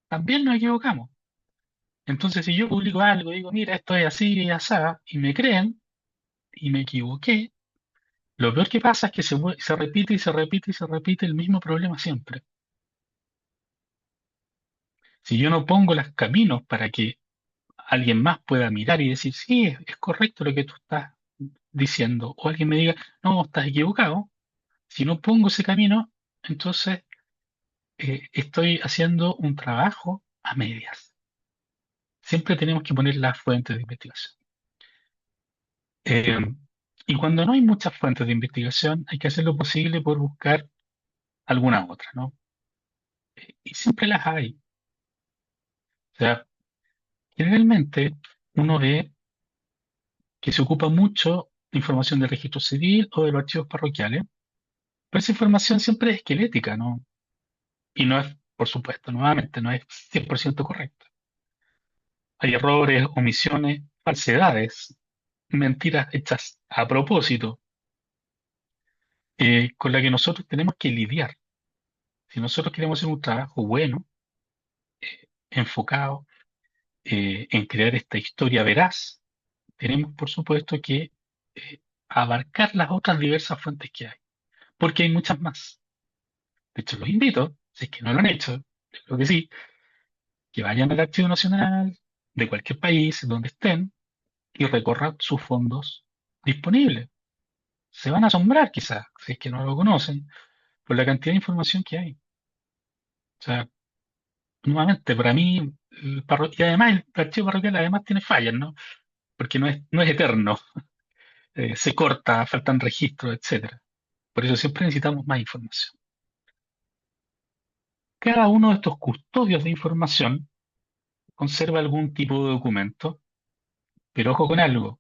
también nos equivocamos. Entonces, si yo publico algo y digo, mira, esto es así y así, y me creen, y me equivoqué, lo peor que pasa es que se repite y se repite y se repite el mismo problema siempre. Si yo no pongo los caminos para que alguien más pueda mirar y decir, sí, es correcto lo que tú estás diciendo, o alguien me diga, no, estás equivocado, si no pongo ese camino, entonces estoy haciendo un trabajo a medias. Siempre tenemos que poner las fuentes de investigación. Eh, y cuando no hay muchas fuentes de investigación, hay que hacer lo posible por buscar alguna otra, ¿no? Y siempre las hay. O sea, generalmente uno ve que se ocupa mucho de información del registro civil o de los archivos parroquiales, pero esa información siempre es esquelética, ¿no? Y no es, por supuesto, nuevamente, no es 100% correcta. Hay errores, omisiones, falsedades, mentiras hechas a propósito, con la que nosotros tenemos que lidiar. Si nosotros queremos hacer un trabajo bueno, enfocado en crear esta historia veraz, tenemos, por supuesto, que abarcar las otras diversas fuentes que hay, porque hay muchas más. De hecho, los invito, si es que no lo han hecho, creo que sí, que vayan al Archivo Nacional de cualquier país donde estén y recorran sus fondos disponibles. Se van a asombrar quizás, si es que no lo conocen, por la cantidad de información que hay. O sea, nuevamente, para mí, y además el archivo parroquial además tiene fallas, ¿no? Porque no es eterno, se corta, faltan registros, etcétera. Por eso siempre necesitamos más información. Cada uno de estos custodios de información conserva algún tipo de documento, pero ojo con algo,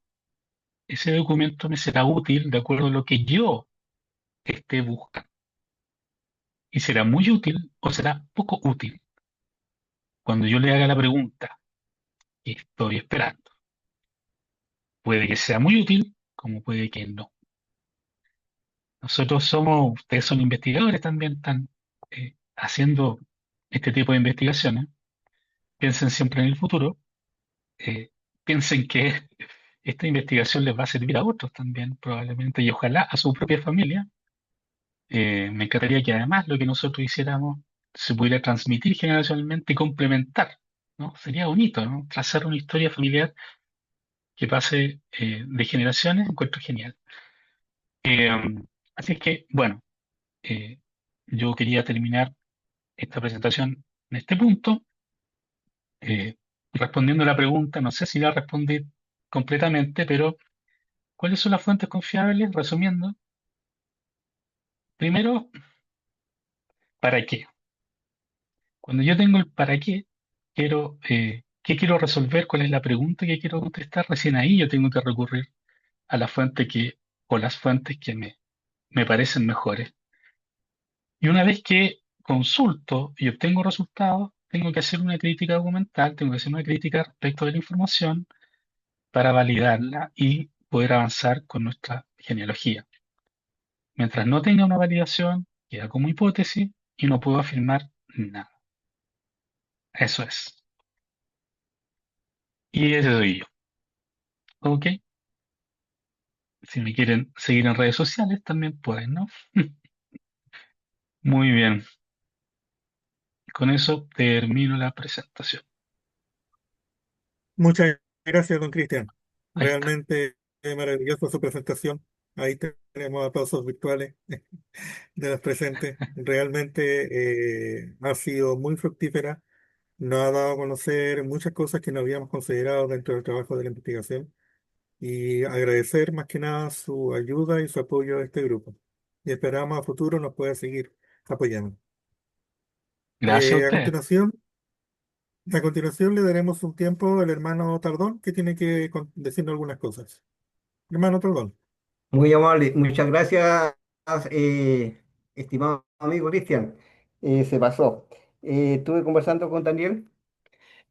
ese documento me será útil de acuerdo a lo que yo esté buscando. Y será muy útil o será poco útil cuando yo le haga la pregunta que estoy esperando. Puede que sea muy útil, como puede que no. Ustedes son investigadores también, están haciendo este tipo de investigaciones. Piensen siempre en el futuro. eh, Piensen que esta investigación les va a servir a otros también, probablemente, y ojalá a su propia familia. Me encantaría que además lo que nosotros hiciéramos se pudiera transmitir generacionalmente y complementar, ¿no? Sería bonito, ¿no? Trazar una historia familiar que pase de generaciones, encuentro genial. Eh, Así es que, bueno, eh, yo quería terminar esta presentación en este punto, eh, respondiendo a la pregunta, no sé si la respondí completamente, pero ¿cuáles son las fuentes confiables? Resumiendo, primero, ¿para qué? Cuando yo tengo el para qué, ¿qué quiero resolver? ¿Cuál es la pregunta que quiero contestar? Recién ahí yo tengo que recurrir a la fuente o las fuentes que me parecen mejores. Y una vez que consulto y obtengo resultados, tengo que hacer una crítica documental, tengo que hacer una crítica respecto de la información para validarla y poder avanzar con nuestra genealogía. Mientras no tenga una validación, queda como hipótesis y no puedo afirmar nada. Eso es. Y ese soy yo. ¿Ok? Si me quieren seguir en redes sociales, también pueden, ¿no? Muy bien. Con eso termino la presentación. Muchas gracias, don Cristian. Ahí está. Realmente maravillosa su presentación. Ahí tenemos aplausos virtuales de los presentes. Realmente ha sido muy fructífera. Nos ha dado a conocer muchas cosas que no habíamos considerado dentro del trabajo de la investigación y agradecer más que nada su ayuda y su apoyo a este grupo. Y esperamos a futuro nos pueda seguir apoyando. Gracias a A ustedes. continuación, le daremos un tiempo al hermano Tardón que tiene que decirnos algunas cosas. Hermano Tardón. Muy amable, muchas gracias, estimado amigo Cristian. Se pasó. Estuve conversando con Daniel.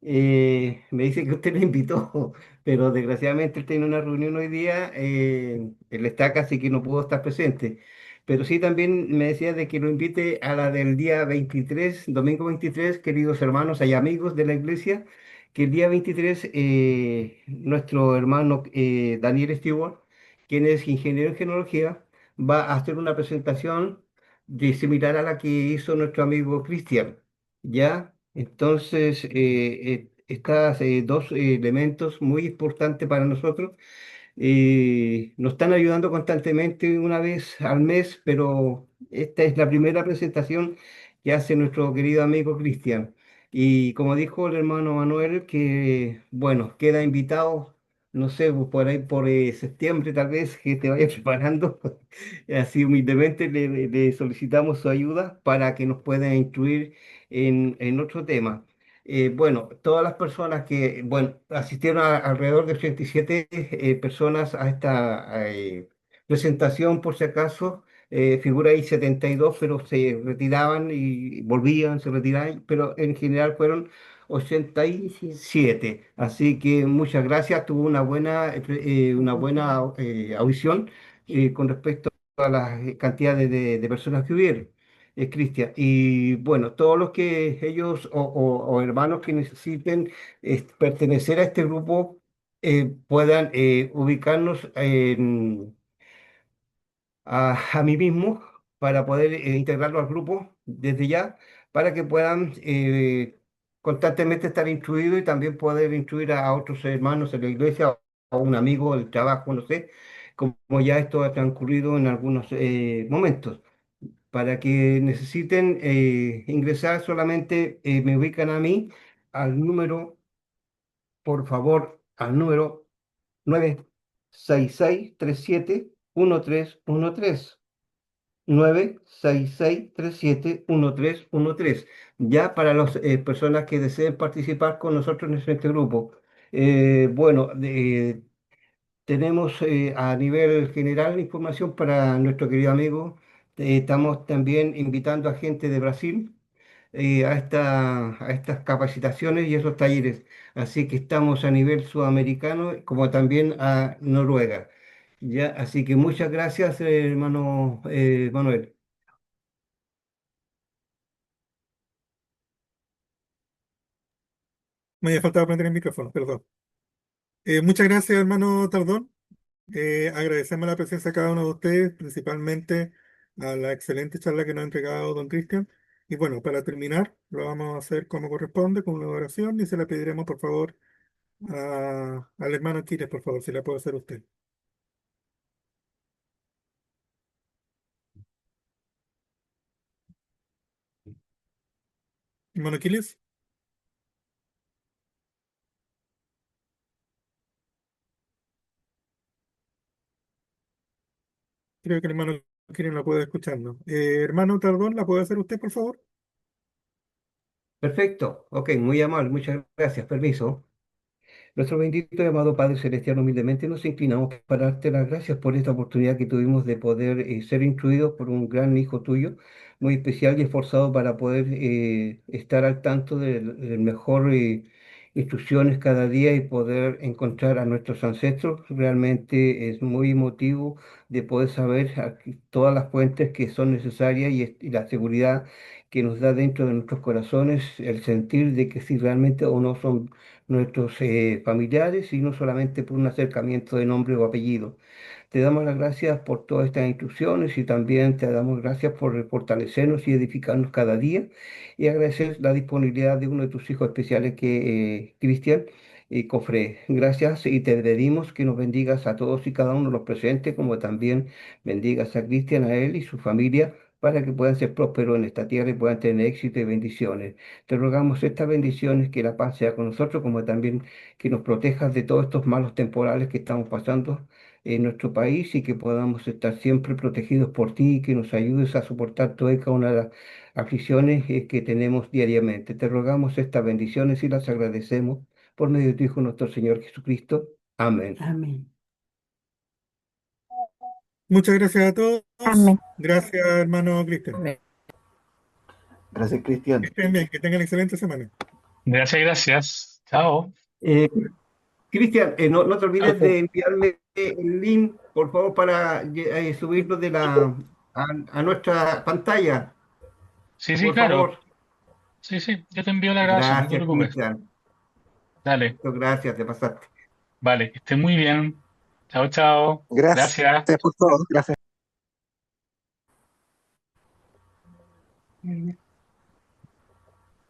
Me dice que usted le invitó, pero desgraciadamente él tiene una reunión hoy día, él está casi que no pudo estar presente. Pero sí también me decía de que lo invite a la del día 23, domingo 23, queridos hermanos y amigos de la iglesia, que el día 23 nuestro hermano Daniel Stewart, quien es ingeniero en genealogía, va a hacer una presentación similar a la que hizo nuestro amigo Cristian. ¿Ya? Entonces, estas dos elementos muy importantes para nosotros nos están ayudando constantemente una vez al mes, pero esta es la primera presentación que hace nuestro querido amigo Cristian. Y como dijo el hermano Manuel, que bueno, queda invitado, no sé, pues, por ahí por septiembre tal vez, que te vayas preparando. Así humildemente le solicitamos su ayuda para que nos pueda instruir en otro tema. Bueno, todas las personas que, bueno, asistieron alrededor de 87 personas a esta presentación, por si acaso, figura ahí 72, pero se retiraban y volvían, se retiraban, pero en general fueron 87. Así que muchas gracias, tuvo una buena audición con respecto a las cantidades de personas que hubieron. Cristian. Y bueno, todos los que ellos o hermanos que necesiten pertenecer a este grupo puedan ubicarnos a mí mismo para poder integrarlo al grupo desde ya, para que puedan constantemente estar instruidos y también poder instruir a otros hermanos en la iglesia o a un amigo del trabajo, no sé, como ya esto ha transcurrido en algunos momentos. Para que necesiten ingresar, solamente me ubican a mí al número, por favor, al número 966371313. 966371313. Ya para las personas que deseen participar con nosotros en este grupo. Bueno, tenemos a nivel general información para nuestro querido amigo. Estamos también invitando a gente de Brasil a estas capacitaciones y esos talleres. Así que estamos a nivel sudamericano como también a Noruega. Ya, así que muchas gracias, hermano Manuel. Me había faltado prender el micrófono, perdón. Muchas gracias, hermano Tardón. Agradecemos la presencia de cada uno de ustedes, principalmente a la excelente charla que nos ha entregado don Cristian. Y bueno, para terminar, lo vamos a hacer como corresponde, con una oración, y se la pediremos, por favor, al hermano Aquiles, por favor, si la puede hacer usted. Hermano Aquiles, creo que el hermano Aquiles no puede escucharnos. Hermano Tardón, ¿la puede hacer usted, por favor? Perfecto, ok, muy amable, muchas gracias, permiso. Nuestro bendito y amado Padre Celestial, humildemente nos inclinamos para darte las gracias por esta oportunidad que tuvimos de poder ser instruidos por un gran hijo tuyo, muy especial y esforzado para poder estar al tanto de mejor instrucciones cada día y poder encontrar a nuestros ancestros. Realmente es muy emotivo de poder saber aquí todas las fuentes que son necesarias y la seguridad que nos da dentro de nuestros corazones el sentir de que si realmente o no son nuestros familiares y no solamente por un acercamiento de nombre o apellido. Te damos las gracias por todas estas instrucciones y también te damos gracias por fortalecernos y edificarnos cada día y agradecer la disponibilidad de uno de tus hijos especiales que Cristian y Cofré. Gracias y te pedimos que nos bendigas a todos y cada uno de los presentes, como también bendigas a Cristian, a él y su familia, para que puedan ser prósperos en esta tierra y puedan tener éxito y bendiciones. Te rogamos estas bendiciones, que la paz sea con nosotros, como también que nos protejas de todos estos malos temporales que estamos pasando en nuestro país y que podamos estar siempre protegidos por ti y que nos ayudes a soportar toda y cada una de las aflicciones que tenemos diariamente. Te rogamos estas bendiciones y las agradecemos por medio de tu Hijo nuestro Señor Jesucristo. Amén. Amén. Muchas gracias a todos. Amén. Gracias, hermano Cristian. Amén. Gracias, Que Cristian. estén bien, que tengan excelente semana. Gracias, gracias. Chao. Eh, Cristian, no te olvides Chao. de enviarme el link, por favor, para subirlo a nuestra pantalla, Sí, sí, por claro. favor. Sí, sí, yo te envío la grabación, no te Gracias, preocupes. Cristian. Dale, Gracias, te pasaste. vale, que esté muy bien. Chao, chao. Gracias Gracias. por todo. Gracias.